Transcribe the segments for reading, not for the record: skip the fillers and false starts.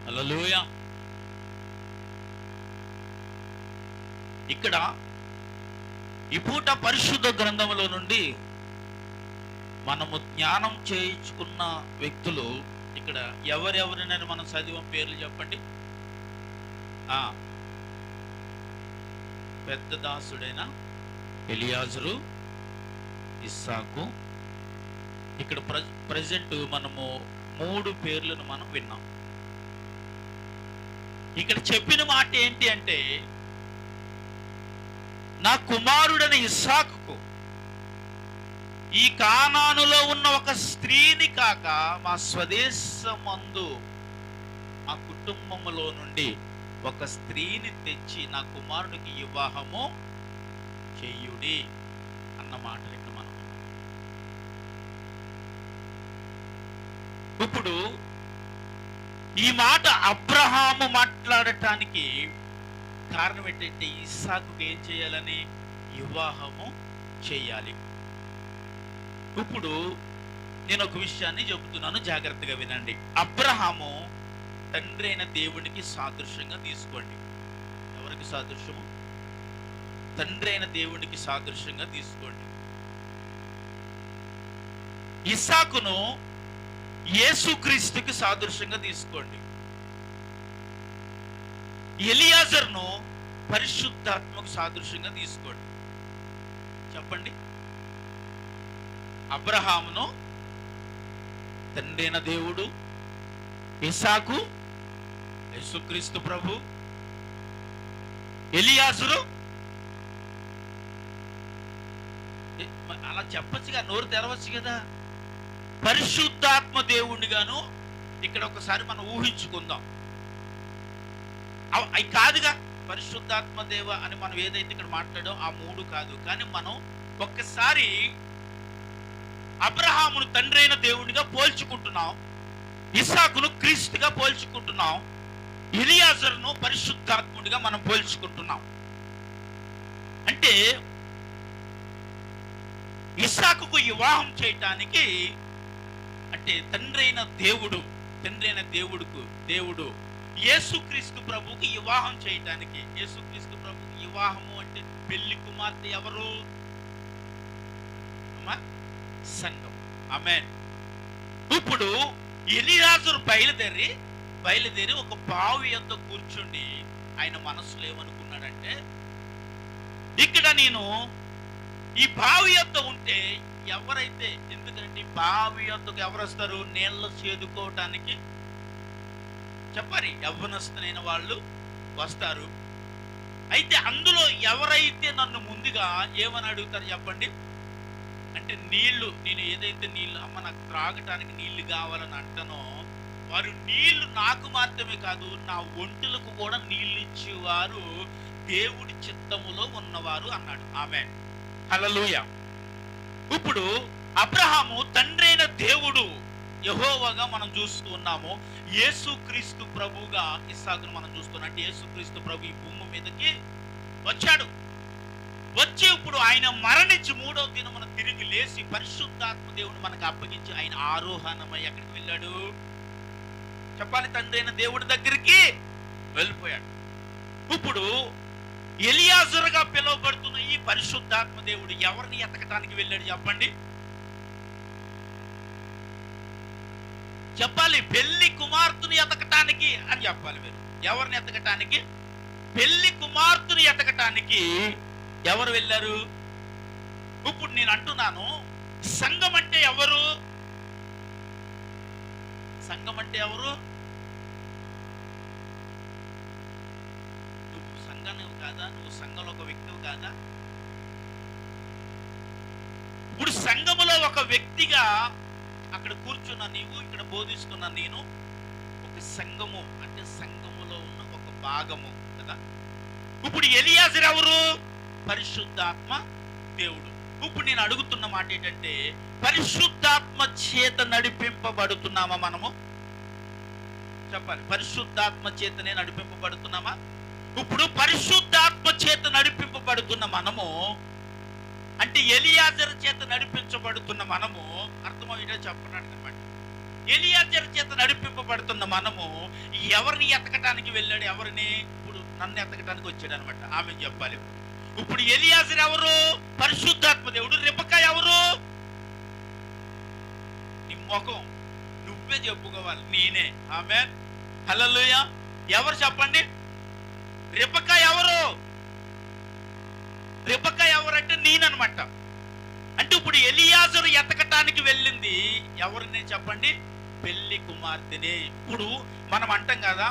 హల్లెలూయా. ఇక్కడ ఈ పూట పరిశుద్ధ గ్రంథములో నుండి మనము జ్ఞానం చేయించుకున్న వ్యక్తులు ఇక్కడ ఎవరెవరినని మనం చదివం పేర్లు చెప్పండి. పెద్ద దాసుడైన ఎలియాజరు, ఇస్సాకు. ఇక్కడ ప్రజెంట్ మనము 3 పేర్లను మనం విన్నాం. ఇక్కడ చెప్పిన మాట ఏంటి అంటే, నా కుమారుడైన ఇస్సాకుకు ఈ కానానులో ఉన్న ఒక స్త్రీని కాక మా స్వదేశమందు మా కుటుంబములో నుండి ఒక స్త్రీని తెచ్చి నా కుమారుడికి వివాహము చెయ్యుడి అన్న మాట ఇక్కడ మనం. ఇప్పుడు ఈ మాట అబ్రహాము మాట్లాడటానికి కారణం ఏంటంటే, ఇస్సాకుకు ఏం చేయాలని? వివాహము చేయాలి. ఇప్పుడు నేను ఒక విషయాన్ని చెబుతున్నాను, జాగ్రత్తగా వినండి. అబ్రహాము తండ్రి అయిన దేవునికి సాదృశ్యంగా తీసుకోండి. ఎవరికి సాదృశ్యము? తండ్రి అయిన దేవునికి సాదృశ్యంగా తీసుకోండి. ఇస్సాకును యేసుక్రీస్తుకి సాదృశ్యంగా తీసుకోండి. ఎలియాజర్ను పరిశుద్ధాత్మకు సాదృశ్యంగా తీసుకోండి. చెప్పండి. అబ్రహామును తండ్రి అయిన దేవుడు, ఇస్సాకు యేసుక్రీస్తు ప్రభు, ఎలియాజరు. అలా చెప్పచ్చుగా, నోరు తెరవచ్చు కదా. పరిశుద్ధాత్మ దేవుడిగాను ఇక్కడ ఒకసారి మనం ఊహించుకుందాం. అవి కాదుగా, పరిశుద్ధాత్మ దేవ అని మనం ఏదైతే ఇక్కడ మాట్లాడాం ఆ 3 కాదు. కానీ మనం ఒక్కసారి అబ్రహామును తండ్రి అయిన దేవుడిగా పోల్చుకుంటున్నాం, ఇస్సాకును క్రీస్తుగా పోల్చుకుంటున్నాం, ఎలియాజరును పరిశుద్ధాత్ముడిగా మనం పోల్చుకుంటున్నాం. అంటే ఇస్సాకుకు వివాహం చేయటానికి, అంటే తండ్రి అయిన దేవుడు యేసుక్రీస్తు ప్రభువుకి వివాహం చేయటానికి. యేసుక్రీస్తు ప్రభువుకి వివాహము అంటే పెళ్లి కుమార్తె ఎవరు? సంఘం. ఆమేన్. ఇప్పుడు ఎలియాజరు బయలుదేరి ఒక బావి యొద్ద కూర్చుండి ఆయన మనసులో ఏమనుకున్నాడంటే, ఇక్కడ నేను ఈ బావి యొద్ద ఉంటే ఎవరైతే, ఎందుకంటే బావి యొద్దకు ఎవరు వస్తారు? నీళ్లు చేదుకోవటానికి చెప్పాలి, యవ్వనస్తులైన వాళ్ళు వస్తారు. అయితే అందులో ఎవరైతే నన్ను ముందుగా ఏమని అడుగుతారు చెప్పండి? అంటే నీళ్లు, నేను ఏదైతే నీళ్లు, అమ్మ నాకు త్రాగటానికి నీళ్లు కావాలని అంటానో, వారు నీళ్లు నాకు మాత్రమే కాదు నా ఒంటులకు కూడా నీళ్లు ఇచ్చేవారు దేవుడి చిత్తములో ఉన్నవారు అన్నాడు. ఆమేన్. హల్లెలూయా. ఇప్పుడు అబ్రహాము తండ్రి అయిన దేవుడు యెహోవాగా మనం చూస్తూ ఉన్నాము, యేసుక్రీస్తు ప్రభువుగా ఇస్సాకును మనం చూస్తున్నాం. అంటే యేసుక్రీస్తు ప్రభు ఈ భూమి మీదకి వచ్చాడు. వచ్చి ఇప్పుడు ఆయన మరణించి 3వ దినమున తిరిగి లేచి పరిశుద్ధాత్మ దేవుడు మనకు అప్పగించి ఆయన ఆరోహణమై ఎక్కడికి వెళ్ళాడు చెప్పాలి? తండ్రి అయిన దేవుడి దగ్గరికి వెళ్ళిపోయాడు. ఇప్పుడు ఎలియాజరుగా పిలువబడుతున్న ఈ పరిశుద్ధాత్మ దేవుడు ఎవరిని ఎతకటానికి వెళ్ళాడు చెప్పండి? చెప్పాలి, పెళ్లి కుమార్తెని ఎతకటానికి అని చెప్పాలి. మీరు ఎవరిని ఎతకటానికి? పెళ్లి కుమార్తెని ఎతకటానికి ఎవరు వెళ్ళారు? ఇప్పుడు నేను అంటున్నాను, సంఘం అంటే ఎవరు? సంఘం అంటే ఎవరు? నువ్వు సంఘం కాదా? నువ్వు సంఘంలో ఒక వ్యక్తివి కాదా? ఇప్పుడు సంఘములో ఒక వ్యక్తిగా అక్కడ కూర్చున్న నీవు, ఇక్కడ బోధిస్తున్న నేను ఒక సంఘము, అంటే సంఘములో ఉన్న ఒక భాగము కదా. ఇప్పుడు ఎలియాజరు ఎవరు? పరిశుద్ధాత్మ దేవుడు. ఇప్పుడు నేను అడుగుతున్న మాట ఏంటంటే, పరిశుద్ధాత్మ చేత నడిపింపబడుతున్నామా మనము? చెప్పాలి, పరిశుద్ధాత్మ చేతనే నడిపింపబడుతున్నామా? ఇప్పుడు పరిశుద్ధాత్మ చేత నడిపింపబడుతున్న మనము అంటే ఎలియాజరు చేత నడిపించబడుతున్న మనము, అర్థమయ్యేటో చెప్పడానికి అనమాట. ఎలియాజరు చేత నడిపింపబడుతున్న మనము ఎవరిని ఎతకటానికి వెళ్ళాడు? ఎవరిని? ఇప్పుడు నన్ను ఎతకటానికి వచ్చాడు అనమాట. ఆమె చెప్పాలి. ఇప్పుడు ఎలియాజరు ఎవరు? పరిశుద్ధాత్మ దేవుడు. రెబెక్కా ఎవరు? నీ ముఖం నువ్వే చెప్పుకోవాలి. నేనే. ఆమేన్. హల్లెలూయా. ఎవరు చెప్పండి? రెబెక్కా ఎవరు? రెబెక్కా ఎవరంటే నేననమాట. అంటే ఇప్పుడు ఎలియాజరు ఎతకటానికి వెళ్ళింది ఎవరిని చెప్పండి? పెళ్లి కుమార్తెని. ఇప్పుడు మనం అంటాం కదా,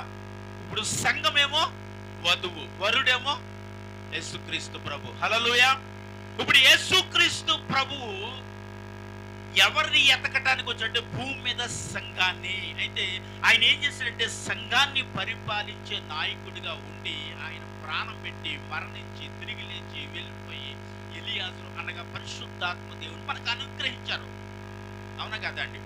ఇప్పుడు సంఘమేమో వధువు, వరుడేమో యేసుక్రీస్తు ప్రభు. హల్లెలూయా. ఇప్పుడు యేసుక్రీస్తు ప్రభువు ఎవరిని ఎతకటానికి వచ్చాడంటే భూమి మీద సంఘాన్ని. అయితే ఆయన ఏం చేశాడంటే సంఘాన్ని పరిపాలించే నాయకుడిగా ఉండి ఆయన ప్రాణం పెట్టి మరణించి తిరిగి లేచి వెళ్ళిపోయి ఎలియాజరు అనగా పరిశుద్ధాత్మ దేవుడు మనకు అనుగ్రహించారు. అవునా కదండి?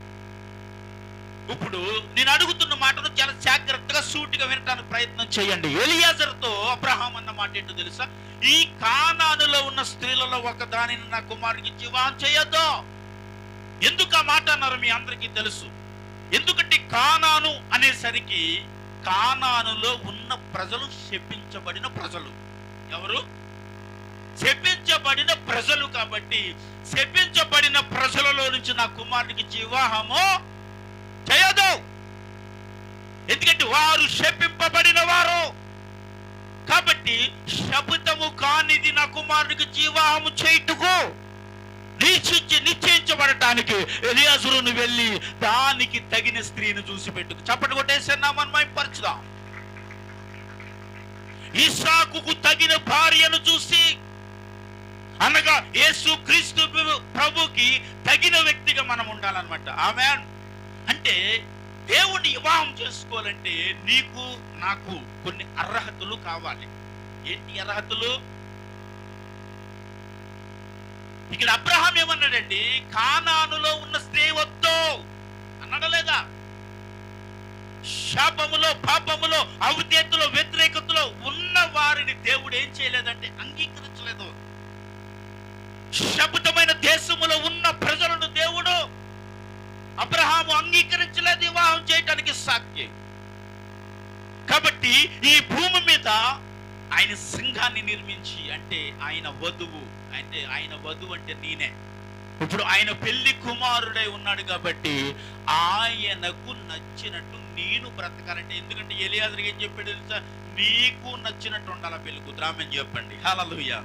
ఇప్పుడు నేను అడుగుతున్న మాటను చాలా జాగ్రత్తగా సూటిగా వినటానికి ప్రయత్నం చేయండి. ఎలియాజరుతో అబ్రహాం అన్న మాట ఏంటో తెలుసా? ఈ కానానులో ఉన్న స్త్రీలలో ఒక దానిని నా కుమారుడికి ఇచ్చి వివాహం చేయొద్దు. ఎందుకు ఆ మాట అన్నారు మీ అందరికీ తెలుసు. ఎందుకంటే కానాను అనేసరికి కానానులో ఉన్న ప్రజలు శపించబడిన ప్రజలు. ఎవరు? శపించబడిన ప్రజలు. కాబట్టి శపించబడిన ప్రజలలో నుంచి నా కుమారుడికి ఇచ్చి వివాహము చేయదు. ఎందుకంటే వారు శపింపబడిన వారు. కాబట్టి శపితము కానిది నా కుమారుడికి వివాహము చేయుటకు నిశ్చయించబడటానికి ఎలియాజరును వెళ్ళి దానికి తగిన స్త్రీని చూసి పెట్టుకు. చప్పటి కొట్టేసామని మైపరచుదాం. ఇస్సాకుకు తగిన భార్యను చూసి, అనగా యేసుక్రీస్తు ప్రభుకి తగిన వ్యక్తిగా మనం ఉండాలన్నమాట. ఆమేన్. అంటే దేవుణ్ణి వివాహం చేసుకోవాలంటే నీకు నాకు కొన్ని అర్హతలు కావాలి. ఏంటి అర్హతలు? ఇక్కడ అబ్రహాం ఏమన్నాడండి? కానానులో ఉన్న స్త్రీ వద్దు అన్నాడా లేదా? శాపములో, పాపములో, అవిధేయతలో, వ్యతిరేకతలో ఉన్న వారిని దేవుడు ఏం చేయలేదంటే అంగీకరించలేదు. శపితమైన దేశములో ఉన్న ప్రజలను దేవుడు అబ్రహాము అంగీకరించలేదు వివాహం చేయటానికి సాక్ష్యం. కాబట్టి ఈ భూమి మీద ఆయన సంఘాన్ని నిర్మించి, అంటే ఆయన వధువు, అంటే ఆయన వధువు అంటే నేనే. ఇప్పుడు ఆయన పెళ్లి కుమారుడై ఉన్నాడు కాబట్టి ఆయనకు నచ్చినట్టు నేను బ్రతకాలంటే, ఎందుకంటే ఎలియాజరుకి ఏం చెప్పాడు తెలుసా? నీకు నచ్చినట్టు ఉండాలి పెళ్లి కూతురు. ఆమేన్ చెప్పండి. హల్లెలూయా.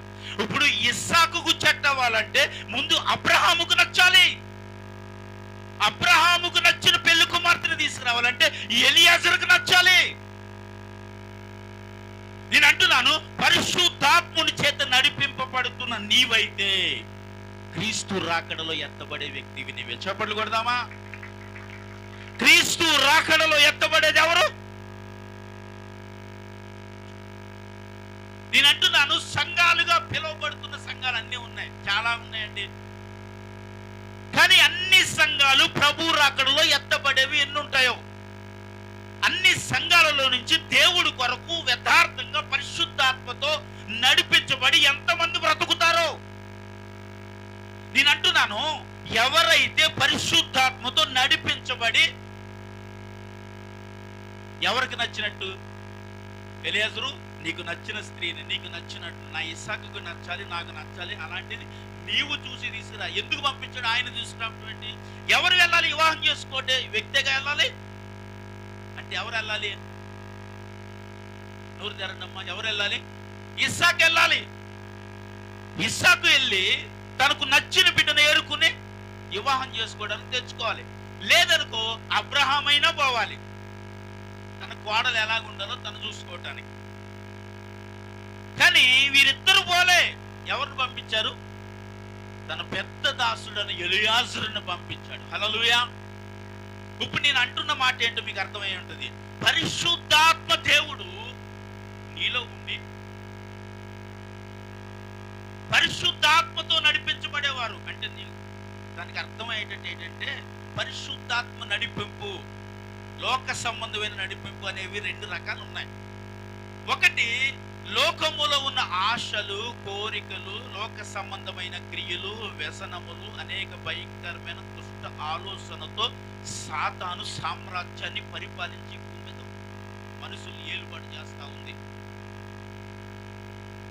ఇప్పుడు ఇస్సాకుకు చెట్టవాలంటే ముందు అబ్రహాముకు నచ్చాలి. అబ్రహాముకు నచ్చిన పెళ్లి కుమార్తెను తీసుకురావాలంటే ఎలియాజరుకు నచ్చాలి. నేను అంటున్నాను, పరిశుద్ధాత్ముని చేత నడిపింపబడుతున్న నీవైతే క్రీస్తు రాకడలో ఎత్తబడే వ్యక్తివి నీవే. చప్పట్లు కొడదామా? క్రీస్తు రాకడలో ఎత్తబడేది ఎవరు? నేను అంటున్నాను, సంఘాలుగా పిలువబడుతున్న సంఘాలు అన్నీ ఉన్నాయి, చాలా ఉన్నాయండి. కానీ అన్ని సంఘాలు ప్రభు రాకడలో ఎత్తబడేవి ఎన్ని ఉంటాయో అన్ని సంఘాలలో నుంచి దేవుడి కొరకు యథార్థంగా పరిశుద్ధాత్మతో నడిపించబడి ఎంతమంది బ్రతుకుతారో. నేను అంటున్నాను, ఎవరైతే పరిశుద్ధాత్మతో నడిపించబడి ఎవరికి నచ్చినట్టు? ఎలియాజరు నీకు నచ్చిన స్త్రీని, నీకు నచ్చినట్టు నా ఇస్సాకుకు నచ్చాలి, నాకు నచ్చాలి, అలాంటిది నీవు చూసి తీసుకురా. ఎందుకు పంపించాడు? ఆయన తీసుకురావటం. ఎవరు వెళ్ళాలి వివాహం చేసుకోండి? వ్యక్తిగా వెళ్ళాలి అంటే ఎవరు వెళ్ళాలి? నోరు తెరండమ్మా. ఎవరు వెళ్ళాలి? ఇస్సాకు వెళ్ళాలి. ఇస్సాకు వెళ్ళి తనకు నచ్చిన బిడ్డను ఏరుకుని వివాహం చేసుకోవడానికి తెచ్చుకోవాలి. లేదనుకో అబ్రహాం అయినా పోవాలి, తన కోడలు ఎలాగుండాలో తను చూసుకోవటానికి. కానీ వీరిద్దరు పోలే. ఎవరిని పంపించారు? తన పెద్ద దాసుడని ఎలియాజరుని పంపించాడు. హల్లెలూయా. ఇప్పుడు నేను అంటున్న మాట ఏంటో మీకు అర్థమై ఉంటుంది. పరిశుద్ధాత్మ దేవుడు నీలో ఉండి పరిశుద్ధాత్మతో నడిపించబడేవారు అంటే దానికి అర్థమయ్యేటట్టు ఏంటంటే పరిశుద్ధాత్మ నడిపింపు, లోక సంబంధమైన నడిపింపు అనేవి రెండు రకాలు ఉన్నాయి. ఒకటి, లోకములో ఉన్న ఆశలు, కోరికలు, లోక సంబంధమైన క్రియలు, వ్యసనములు, అనేక భయంకరమైన దుష్ట ఆలోచనతో సాతాను సామ్రాజ్యాన్ని పరిపాలించి భూమి మీద మనుషులు ఏలుబడి చేస్తా ఉంది.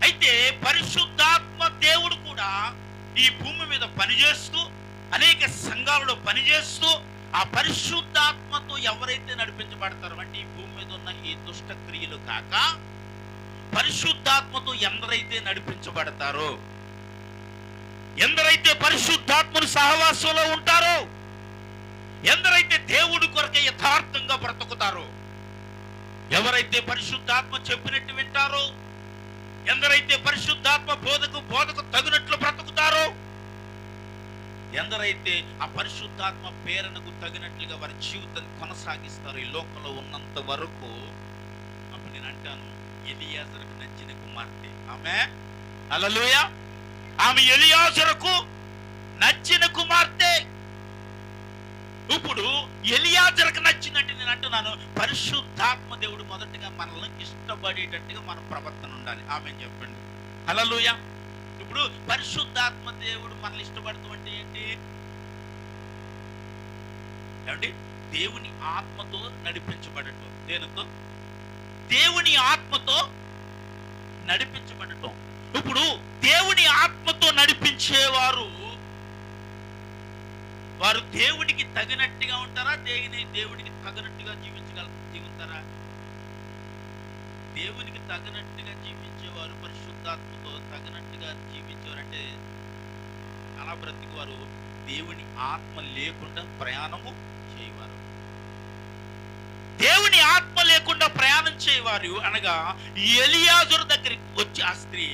అయితే పరిశుద్ధాత్మ దేవుడు కూడా ఈ భూమి మీద పనిచేస్తూ, అనేక సంఘాలలో పనిచేస్తూ, ఆ పరిశుద్ధాత్మతో ఎవరైతే నడిపించబడతారో, అంటే ఈ భూమి మీద ఉన్న ఈ దుష్ట క్రియలు కాక పరిశుద్ధాత్మతో ఎందరైతే నడిపించబడతారో, ఎందరైతే పరిశుద్ధాత్మను సహవాసంలో ఉంటారో, ఎందరైతే దేవుడి కొరకే యథార్థంగా బ్రతుకుతారో, ఎవరైతే పరిశుద్ధాత్మ చెప్పినట్టు వింటారో, ఎందరైతే పరిశుద్ధాత్మ బోధకు తగినట్లు బ్రతుకుతారో, ఎందరైతే ఆ పరిశుద్ధాత్మ ప్రేరణకు తగినట్లుగా వారి జీవితాన్ని కొనసాగిస్తారు ఈ లోకంలో ఉన్నంత వరకు, అప్పుడు నేను అంటాను, ఎలియాజరుకు నచ్చిన కుమార్తె ఆమె. హల్లెలూయా. ఆమె ఎలియాజరుకు నచ్చిన కుమార్తె. ఇప్పుడు ఎలియాజరుకు నచ్చిందంటే నేను అంటున్నాను, పరిశుద్ధాత్మ దేవుడు మొదటిగా మనల్ని ఇష్టపడేటట్టుగా మన ప్రవర్తన ఉండాలి. ఆమె చెప్పండి. హల్లెలూయా. ఇప్పుడు పరిశుద్ధాత్మ దేవుడు మనల్ని ఇష్టపడతాం అంటే ఏంటి? ఏమండి? దేవుని ఆత్మతో నడిపించబడటం. దేనితో? దేవుని ఆత్మతో నడిపించబడటం. ఇప్పుడు దేవుని ఆత్మతో నడిపించేవారు వారు దేవునికి తగినట్టుగా ఉంటారా? దేవునికి తగినట్టుగా జీవిస్తారా? దేవునికి తగినట్టుగా జీవించేవారు, పరిశుద్ధాత్మతో తగినట్టుగా జీవించేవారు అంటే అలా బ్రతికేవారు దేవుని ఆత్మ లేకుండా ప్రయాణము చేయవారు. దేవుని ఆత్మ లేకుండా ప్రయాణం చేయవారు అనగా ఎలియాజరు దగ్గరికి వచ్చి ఆ స్త్రీ,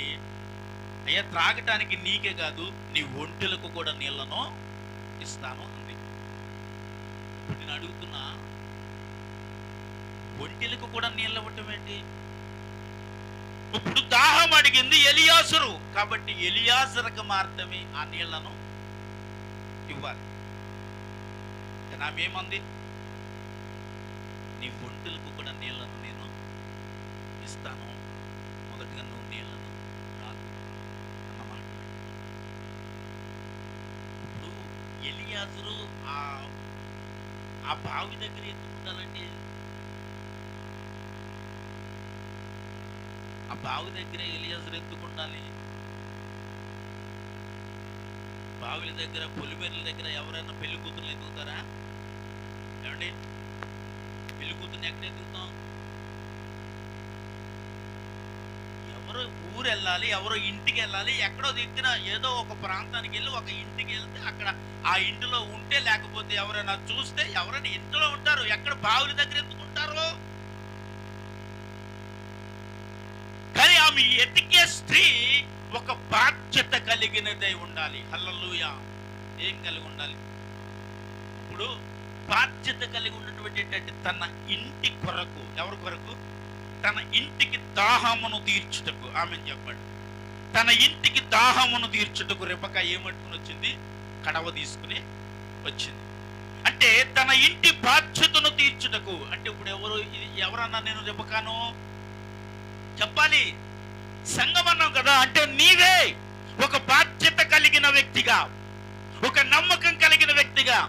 అయ్యా త్రాగటానికి నీకే కాదు నీ ఒంటెలకు కూడా నీళ్లను ఇస్తాను అంది. ఇప్పుడు నేను అడుగుతున్నా, ఒంటెలకు కూడా నీళ్ళు ఇవ్వటం ఏంటి? ఇప్పుడు దాహం అడిగింది ఎలియాజరు, కాబట్టి ఎలియాజరుకు మాత్రమే ఆ నీళ్లను ఇవ్వాలి. ఆమెమంది, నీ ఒంటెలకు కూడా నీళ్లను నేను ఇస్తాను, మొదటిగా నువ్వు నీళ్లను తాగు అన్నమాట. ఇప్పుడు ఎలియాజరు ఆ బావి దగ్గర ఎందుకు ఉండాలండి? ఆ బావి దగ్గర ఎలియాజరు ఎందుకు ఉండాలి? బావిల దగ్గర, పొలిమేర్ల దగ్గర ఎవరైనా పెళ్లి కూతుర్లు ఎదుగుతారా? ఏమండి? పెళ్లి కూతుర్ని ఎక్కడ ఎదుగుతాం? ఎవరో ఊరు వెళ్ళాలి, ఎవరో ఇంటికి వెళ్ళాలి, ఎక్కడో దిగిన ఏదో ఒక ప్రాంతానికి వెళ్ళి ఒక ఇంటికి వెళ్తే అక్కడ ఆ ఇంటిలో ఉంటే, లేకపోతే ఎవరైనా చూస్తే, ఎవరైనా ఇంట్లో ఉంటారు, ఎక్కడ బావుల దగ్గర ఎందుకు ఉంటారు? కానీ ఆమె ఎతికే స్త్రీ ఒక బాధ్యత కలిగినదై ఉండాలి. హల్లెలూయా. ఏం కలిగి ఉండాలి? ఇప్పుడు బాధ్యత కలిగి ఉన్నటువంటి ఏంటంటే తన ఇంటి కొరకు, ఎవరి కొరకు? తన ఇంటికి దాహమును తీర్చుటకు. ఆమెను చెప్పండి. తన ఇంటికి దాహమును తీర్చుటకు రెబెకా ఏమట్టుకుని వచ్చింది? కడవ తీసుకుని వచ్చింది. అంటే తన ఇంటి బాధ్యతను తీర్చుటకు. అంటే ఇప్పుడు ఎవరన్నా నేను రెబెకాను చెప్పాలి, సంఘం అన్నాం కదా, అంటే నీవే ఒక బాధ్యత కలిగిన వ్యక్తిగా, ఒక నమ్మకం కలిగిన వ్యక్తిగా,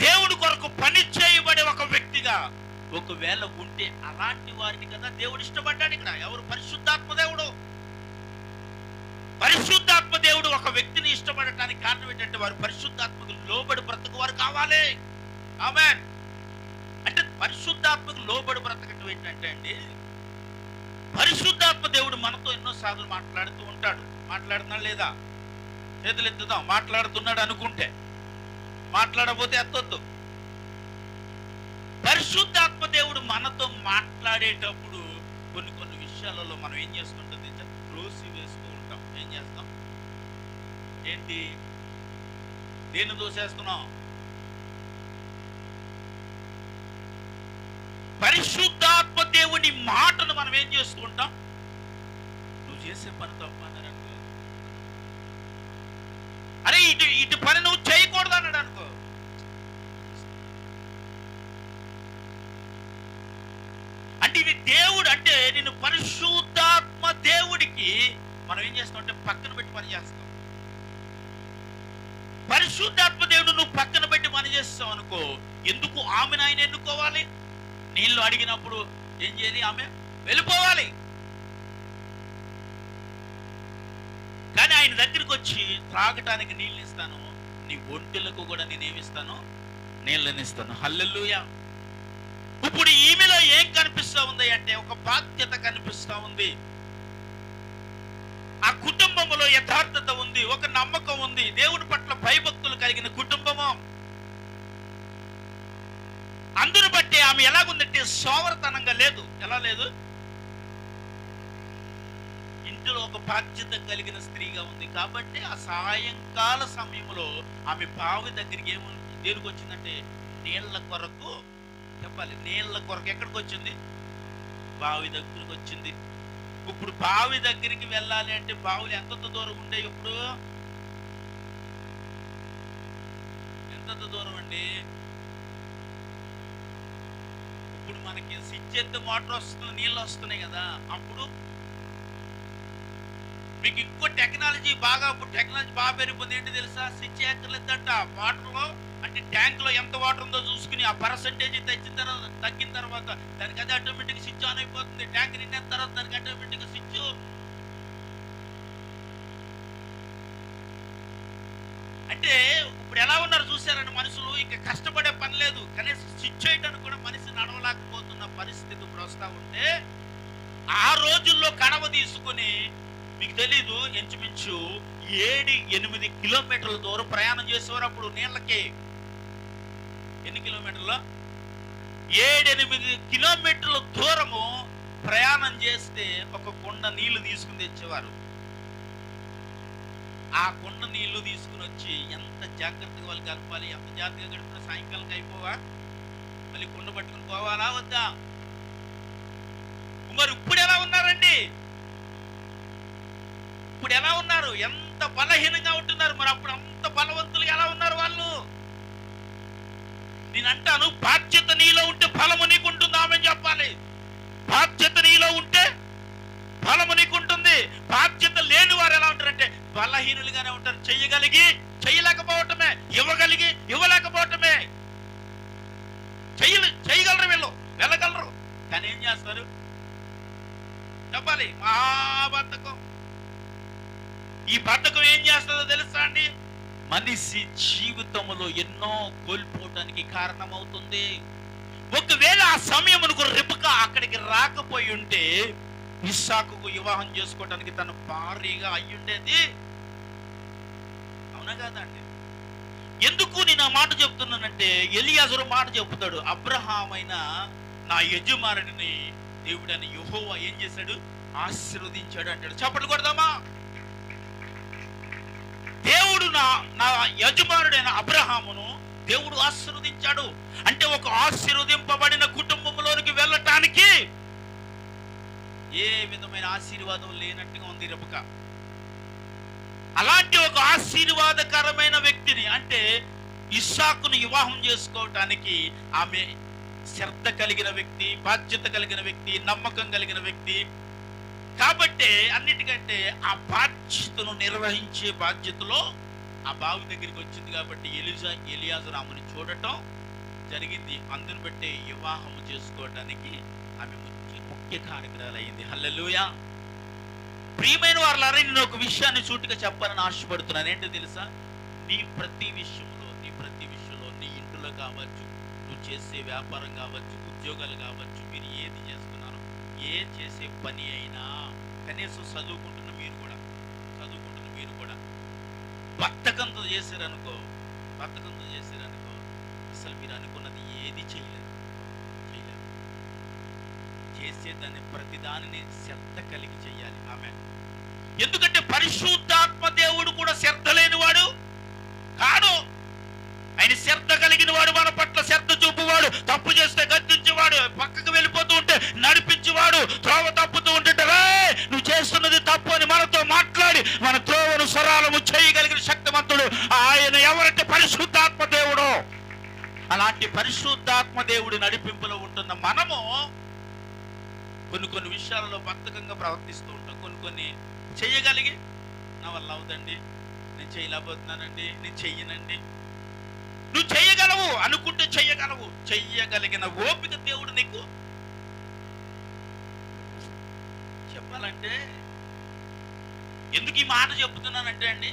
దేవుడి కొరకు పని చేయబడే ఒక వ్యక్తిగా ఒకవేళ ఉంటే అలాంటి వారిని కదా దేవుడు ఇష్టపడ్డాడు. ఇక్కడ ఎవరు? పరిశుద్ధాత్మ దేవుడు. పరిశుద్ధాత్మ దేవుడు ఒక వ్యక్తిని ఇష్టపడటానికి కారణం ఏంటంటే వారు పరిశుద్ధాత్మకు లోబడి బ్రతుకు వారు కావాలి. ఆమేన్. అంటే పరిశుద్ధాత్మకు లోబడి బ్రతకటం ఏంటంటే అండి, పరిశుద్ధాత్మ దేవుడు మనతో ఎన్నోసార్లు మాట్లాడుతూ ఉంటాడు. మాట్లాడుతున్నాడు లేదా? చేతులు ఎత్తుదాం. మాట్లాడుతున్నాడు అనుకుంటే, మాట్లాడకపోతే ఎత్తొద్దు. పరిశుద్ధాత్మ దేవుడు మనతో మాట్లాడేటప్పుడు కొన్ని విషయాలలో మనం ఏం చేసుకుంటాం? త్రోసి వేస్తూ ఉంటాం. ఏం చేస్తాం? ఏంటి? దేన్ని దోసేస్తున్నాం? పరిశుద్ధాత్మ దేవుని మాటను మనం ఏం చేస్తూ ఉంటాం? నువ్వు చేసే పని తప్ప అన్నాడు అనుకో, అరే ఇటు పని నువ్వు చేయకూడదు అన్నాడు అనుకో, అంటే ఇది దేవుడు అంటే నేను పరిశుద్ధాత్మ దేవుడికి మనం ఏం చేస్తాం అంటే పక్కన పెట్టి పని చేస్తాం. పరిశుద్ధాత్మ దేవుడు నువ్వు పక్కన పెట్టి పని చేస్తావు అనుకో, ఎందుకు ఆమెను ఆయన ఎన్నుకోవాలి? నీళ్ళు అడిగినప్పుడు ఏం చేయాలి? ఆమె వెళ్ళిపోవాలి. కానీ ఆయన దగ్గరికి వచ్చి త్రాగటానికి నీళ్ళు ఇస్తాను, నీ ఒంటెలకు కూడా నేనేమిస్తాను? నీళ్ళని ఇస్తాను. హల్లెలూయా. ఇప్పుడు ఈమెలో ఏం కనిపిస్తా ఉంది అంటే ఒక బాధ్యత కనిపిస్తా ఉంది. ఆ కుటుంబంలో యథార్థత ఉంది, ఒక నమ్మకం ఉంది, దేవుని పట్ల భయభక్తులు కలిగిన కుటుంబము. అందును బట్టి ఆమె ఎలాగుందంటే సోమరతనంగా లేదు. ఎలా లేదు? ఇంటిలో ఒక బాధ్యత కలిగిన స్త్రీగా ఉంది. కాబట్టి ఆ సాయంకాల సమయంలో ఆమె బావి దగ్గరికి దేనికి వచ్చిందంటే నీళ్ల కొరకు. చెప్పాలి, నీళ్ల కొరకు. ఎక్కడికి వచ్చింది? బావి దగ్గరికి వచ్చింది. ఇప్పుడు బావి దగ్గరికి వెళ్ళాలి అంటే బావులు ఎంత దూరం ఉండే? ఇప్పుడు ఎంత దూరం అండి? ఇప్పుడు మనకి స్విచ్ ఎత్తే వాటర్ వస్తుంది, నీళ్ళు వస్తున్నాయి కదా. అప్పుడు మీకు ఇంకో టెక్నాలజీ బాగా పెరిగిపోయింది. ఏంటి తెలుసా? స్విచ్ ఎక్కర్లేదంట. వాటర్లో అంటే ట్యాంక్ లో ఎంత వాటర్ ఉందో చూసుకుని ఆ పర్సంటేజ్ తగ్గిన తర్వాత దానికి అదే ఆటోమేటిక్ స్విచ్ ఆన్ అయిపోతుంది. ట్యాంక్ నిండిన తర్వాత దానికి ఆటోమేటిక్ స్విచ్. అంటే ఇప్పుడు ఎలా ఉన్నారు చూసారండి మనుషులు? ఇక కష్టపడే పని లేదు. కనీసం స్విచ్ చేయడానికి కూడా మనిషి నడవలేకపోతున్న పరిస్థితి ఇప్పుడు వస్తా ఉంటే, ఆ రోజుల్లో కడవ తీసుకుని మీకు తెలీదు ఇంచుమించు 7-8 కిలోమీటర్ల దూరం ప్రయాణం చేసేవారు అప్పుడు నీళ్ళకి. ఎన్ని కిలోమీటర్లు? 7-8 కిలోమీటర్ల దూరము ప్రయాణం చేస్తే ఒక కుండ నీళ్లు తీసుకుని తెచ్చేవారు. ఆ కుండ నీళ్లు తీసుకుని వచ్చి ఎంత జాగ్రత్తగా వాళ్ళు గడపాలి. ఎంత జాగ్రత్తగా గడిపినా సాయంకాలం అయిపోవా? మళ్ళీ కుండ పట్టుకుని పోవాలా వద్దా? మరి ఇప్పుడు ఎలా ఉన్నారండి? ఇప్పుడు ఎలా ఉన్నారు? ఎంత బలహీనంగా ఉంటున్నారు. మరి అప్పుడు అంత బలవంతులుగా ఎలా ఉన్నారు వాళ్ళు? నేను అంటాను, బాధ్యత నీలో ఉంటే ఫలము నీకుంటుంది. ఆమె చెప్పాలి, బాధ్యత నీలో ఉంటే ఫలము నీకుంటుంది. బాధ్యత లేని వారు ఎలా ఉంటారంటే బలహీనులుగానే ఉంటారు. చెయ్యగలిగి చెయ్యలేకపోవటమే, ఇవ్వగలిగి ఇవ్వలేకపోవటమే. చేయగలరు, వీళ్ళు వెళ్ళగలరు, కానీ ఏం చేస్తారు చెప్పాలి? మా బద్ధకం. ఈ బద్ధకం ఏం చేస్తుందో తెలుసా అండి? మనిషి జీవితంలో ఎన్నో కోల్పోవడానికి కారణమవుతుంది. ఒకవేళ ఆ సమయమునకు రెబెకా అక్కడికి రాకపోయి ఉంటే ఇస్సాకుకు వివాహం చేసుకోవడానికి తన భార్యగా అయ్యుండేది. అవునా కాదండి? ఎందుకు నేను ఆ మాట చెప్తున్నానంటే, ఎలియాజరు మాట చెప్తాడు, అబ్రహామైన నా యజమానుడిని దేవుడని యెహోవా ఏం చేశాడు? ఆశీర్వదించాడు అంటాడు. చప్పట్లు కొడదామా? దేవుడు నా యజమానుడైన అబ్రహామును దేవుడు ఆశీర్వదించాడు అంటే ఒక ఆశీర్వదింపబడిన కుటుంబంలోనికి వెళ్ళటానికి ఏ విధమైన ఆశీర్వాదం లేనట్టుగా ఉంది రెబెకా. అలాంటి ఒక ఆశీర్వాదకరమైన వ్యక్తిని అంటే ఇస్సాకును వివాహం చేసుకోవటానికి ఆమె శ్రద్ధ కలిగిన వ్యక్తి, బాధ్యత కలిగిన వ్యక్తి, నమ్మకం కలిగిన వ్యక్తి. కాబట్టి అన్నిటికంటే ఆ బాధ్యతను నిర్వహించే బాధ్యతలో ఆ బావి దగ్గరికి వచ్చింది. కాబట్టి ఎలియాజరు ఆమెను చూడటం జరిగింది. అందును బట్టి వివాహం చేసుకోవటానికి ఆమె ముఖ్య కారకురాలు అయింది. హల్లెలూయా. ప్రియమైన వారలారా, నేను ఒక విషయాన్ని సూటిగా చెప్పాలని ఆశపడుతున్నాను. ఏంటో తెలుసా? నీ ప్రతి విషయంలో నీ ఇంట్లో కావచ్చు, నువ్వు చేసే వ్యాపారం కావచ్చు, ఉద్యోగాలు కావచ్చు, మీరు ఏది చేస్తున్నారు, ఏ చేసే పని అయినా, కనీసం చదువుకుంటున్న మీరు కూడా బద్ధకంతో చేశారనుకో, అసలు మీరు అనుకున్నది ఏది చేయలేరు. చేసేదాన్ని ప్రతిదానిని శ్రద్ధ కలిగి చేయాలి. ఆమేన్. ఎందుకంటే పరిశుద్ధాత్మ దేవుడు కూడా శ్రద్ధ లేనివాడు కాడు. ఆయన శ్రద్ధ కలిగిన వాడు, మన పట్ల శ్రద్ధ చూపువాడు, తప్పు చేస్తే గద్దించేవాడు, పక్కకు వెళ్ళిపోతూ ఉంటే నడిపించేవాడు, త్రోవ తప్పుతూ ఉంటే నువ్వు చేస్తున్నది తప్పు అని మనతో మాట్లాడి మన త్రోవను సరళము చేయగలిగిన శక్తిమంతుడు ఆయన. ఎవరంటే పరిశుద్ధాత్మ దేవుడు. అలాంటి పరిశుద్ధాత్మ దేవుడి నడిపింపులో ఉంటున్న మనము కొన్ని కొన్ని విషయాలలో బద్ధకంగా ప్రవర్తిస్తూ ఉంటాం. కొన్ని చెయ్యగలిగి నా వల్ల అవుదండి, నేను చేయలేకపోతున్నానండి, నేను చెయ్యనండి. నువ్వు చెయ్యగలవు అనుకుంటే చెయ్యగలవు. చెయ్యగలిగిన ఓపిక దేవుడు నీకు చెప్పాలంటే, ఎందుకు ఈ మాట చెప్తున్నానంటే అండి,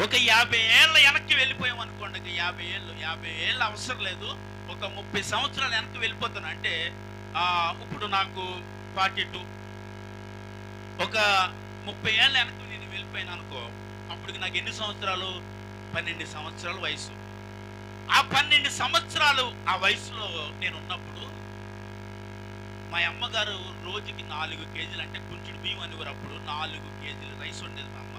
ఒక 50 ఏళ్ళ వెనక్కి వెళ్ళిపోయాం అనుకోండి. 50 ఏళ్ళు అవసరం లేదు, ఒక 30 సంవత్సరాలు వెనక్కి వెళ్ళిపోతాను. అంటే ఇప్పుడు నాకు 42, ఒక 30 ఏళ్ళ వెనక్కి నేను వెళ్ళిపోయాను అనుకో. అప్పటికి నాకు ఎన్ని సంవత్సరాలు? 12 సంవత్సరాల వయసు. ఆ 12 సంవత్సరాలు ఆ వయసులో నేను ఉన్నప్పుడు మా అమ్మగారు రోజుకి 4 కేజీలు, అంటే కొంచెం బియ్యం అనేవారు అప్పుడు, 4 కేజీలు రైస్ ఉండేది మా అమ్మ.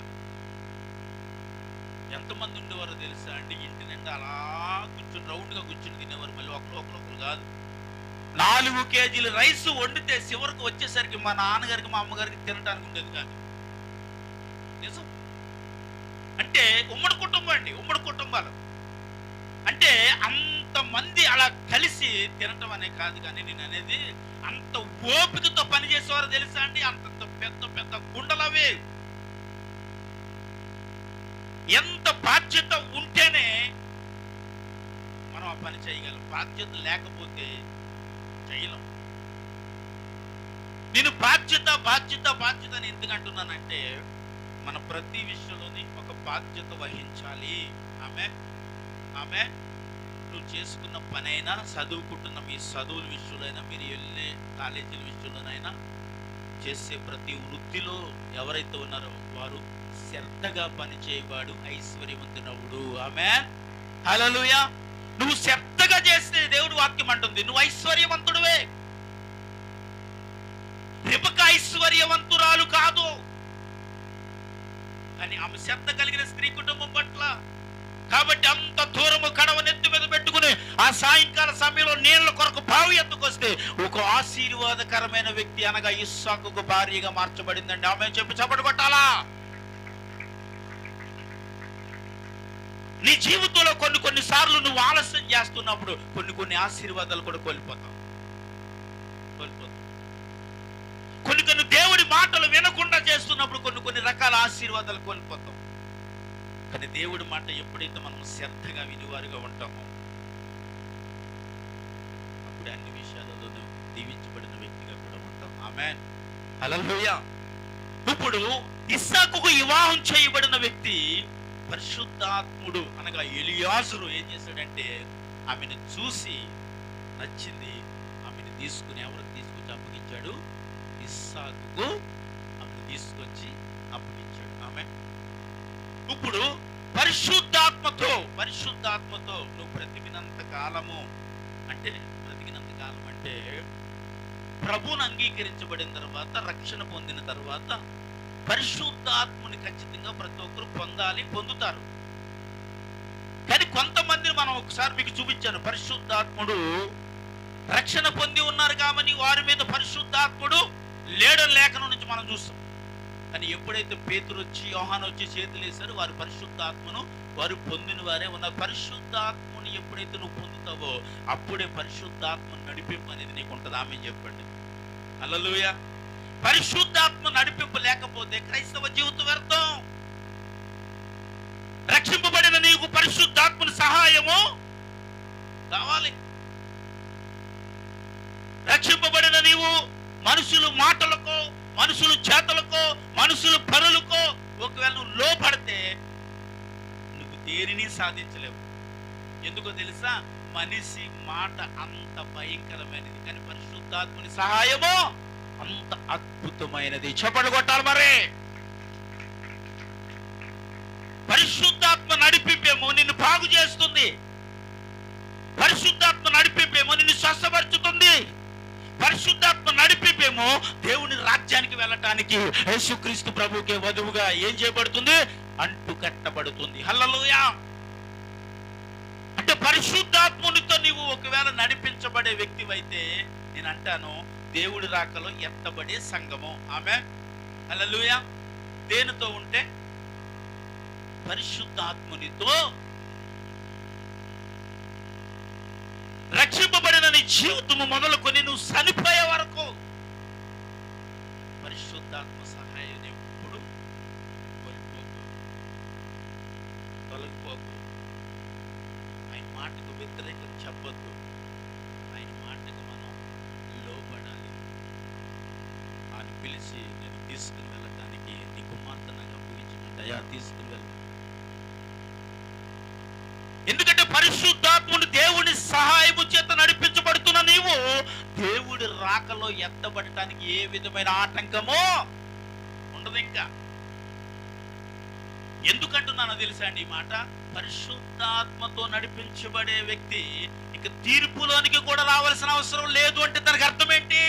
ఎంతమంది ఉండేవారో తెలుసా అండి? ఇంటి నిండా అలా కూర్చుని రౌండ్గా కూర్చుని తినేవారు. మళ్ళీ ఒకరు కాదు, 4 కేజీలు రైస్ వండితే చివరికి వచ్చేసరికి మా నాన్నగారికి మా అమ్మగారికి తినడానికి ఉండేది కాదు. నిజం. అంటే ఉమ్మడి కుటుంబం అండి, ఉమ్మడి కుటుంబాలు. అంటే అంతమంది అలా కలిసి తినటం అనే కాదు, కానీ నేను అనేది అంత ఓపికతో పనిచేసేవారు తెలుసా అండి? అంతంత పెద్ద పెద్ద గుండెలవే. ఎంత బాధ్యత ఉంటేనే మనం ఆ పని చేయగలం. బాధ్యత లేకపోతే చేయలేం. నేను బాధ్యత బాధ్యత బాధ్యత అని ఎందుకు అంటున్నానంటే, మన ప్రతి విషయంలోని ఒక బాధ్యత వహించాలి. ఆమె నువ్వు చేసుకున్న పనైనా, చదువుకుంటున్న మీ చదువుల విషయంలోనైనా, మీరు వెళ్ళే కాలేజీల విషయంలోనైనా, చేసే ప్రతి వృత్తిలో ఎవరైతే ఉన్నారో వారు శ్రద్ధగా పనిచేయవాడు ఐశ్వర్యవంతునవుడు. ఆమేన్, హల్లెలూయా. నువ్వు శ్రద్ధగా చేస్తే దేవుడు వాక్యం అంటుంది నువ్వు ఐశ్వర్యవంతుడివే. రెబెకా ఐశ్వర్యవంతురాలు కాదు, కానీ ఆమె శ్రద్ధ కలిగిన స్త్రీ కుటుంబం పట్ల. కాబట్టి అంత దూరము కడవ నెత్తి మీద పెట్టుకుని ఆ సాయంకాల సమయంలో నీళ్ల కొరకు బావి ఎత్తుకొస్తే ఒక ఆశీర్వాదకరమైన వ్యక్తి అనగా ఇస్సాకుకు భార్యగా మార్చబడిందండి. ఆమె చెప్పి చప్పటి కొట్టాలా? నీ జీవితంలో కొన్ని సార్లు నువ్వు ఆలస్యం చేస్తున్నప్పుడు కొన్ని ఆశీర్వాదాలు కూడా కోల్పోతావు. కొన్ని దేవుడి మాటలు వినకుండా చేస్తున్నప్పుడు కొన్ని రకాల ఆశీర్వాదాలు కోల్పోతాం. కానీ దేవుడి మాట ఎప్పుడైతే మనం శ్రద్ధగా వినివారుగా ఉంటామో అప్పుడు అన్ని విషయాలలోనూ దీవించబడిన వ్యక్తిగా కూడా ఉంటాం. ఆమేన్, హల్లెలూయా. ఇప్పుడు ఇస్సాకుకు వివాహం చేయబడిన వ్యక్తి పరిశుద్ధాత్ముడు అనగా ఎలియాజరు ఏం చేశాడంటే, ఆమెను చూసి నచ్చింది, ఆమెను తీసుకుని ఎవరికి తీసుకొచ్చి అప్పగించాడు? ఇస్సాకుకు ఆమెను తీసుకొచ్చి అప్పగించాడు. ఆమె ఇప్పుడు పరిశుద్ధాత్మతో నువ్వు బ్రతికినంత కాలము అంటే ప్రభువును అంగీకరించబడిన తర్వాత, రక్షణ పొందిన తర్వాత పరిశుద్ధాత్మని ఖచ్చితంగా ప్రతి ఒక్కరు పొందుతారు. కానీ కొంతమందిని మనం ఒకసారి మీకు చూపించాను. పరిశుద్ధాత్ముడు రక్షణ పొంది ఉన్నారు కాబట్టి వారి మీద పరిశుద్ధాత్ముడు లేడని లేఖనం నుంచి మనం చూస్తాం. కానీ ఎప్పుడైతే పేతురు వచ్చి యోహాను వచ్చి చేతులు వేశారో వారు పరిశుద్ధాత్మను వారు పొందిన వారే ఉన్నారు. పరిశుద్ధాత్మని ఎప్పుడైతే నువ్వు పొందుతావో అప్పుడే పరిశుద్ధాత్మ నడిపింపు అనేది నీకు ఉంటుంది. ఆమె చెప్పండి, హల్లెలూయా. పరిశుద్ధాత్మ నడిపింపు లేకపోతే క్రైస్తవ జీవితం వ్యర్థం. రక్షింపబడిన నీకు పరిశుద్ధాత్మని సహాయము కావాలి. రక్షింపబడిన నీవు మనుషులు మాటలకో, మనుషులు చేతలకో, మనుషులు పనులకో ఒకవేళ నువ్వు లోపడితే నువ్వు దేనిని సాధించలేవు. ఎందుకో తెలుసా? మనిషి మాట అంత భయంకరమైనది, కానీ పరిశుద్ధాత్మని సహాయము అంత అద్భుతమైనది. చెప్పండి కొట్టాలి మరి. పరిశుద్ధాత్మ నడిపింపేమో నిన్ను బాగు చేస్తుంది. పరిశుద్ధాత్మ నడిపింపేమో నిన్ను స్వస్థపరుచుతుంది. పరిశుద్ధాత్మ నడిపింపేమో దేవుని రాజ్యానికి వెళ్ళటానికి యేసుక్రీస్తు ప్రభువుకే వధువుగా ఏం చేయబడుతుంది? అంటు కట్టబడుతుంది. హల్లెలూయా. అంటే పరిశుద్ధాత్మునితో నీవు ఒకవేళ నడిపించబడే వ్యక్తివైతే నేను అంటాను దేవుడి రాకలో ఎత్తబడే సంఘము. ఆమేన్, హల్లెలూయా. దేనితో ఉంటే? పరిశుద్ధాత్మునితో. రక్షింపబడిన నీ జీవితము మొదలుకొని నువ్వు చనిపోయే వరకు పరిశుద్ధాత్మ సహాయం ఎప్పుడు కోల్పోకు, తొలగిపోకు. ఆయన మాటకు వ్యతిరేకం చెప్పొద్దు. ఆయన మాటకు మనం లోబడాలి. ఆయన పిలిచి నేను తీసుకుని వెళ్ళటానికి నీ కుమార్తె నాకు అప్పగించినట్టు అయ్యా తీసుకుని వెళ్ళ. ఎందుకంటే పరిశుద్ధాత్ముడు దేవుని సహాయము చేత నడిపించబడుతున్న నీవు దేవుడి రాకలో ఎత్తబడటానికి ఏ విధమైన ఆటంకమో ఉండదు. ఇంకా ఎందుకంటున్నానో తెలుసా అండి ఈ మాట? పరిశుద్ధాత్మతో నడిపించబడే వ్యక్తి ఇక తీర్పులోనికి కూడా రావాల్సిన అవసరం లేదు అంటే దానికి అర్థం ఏంటి?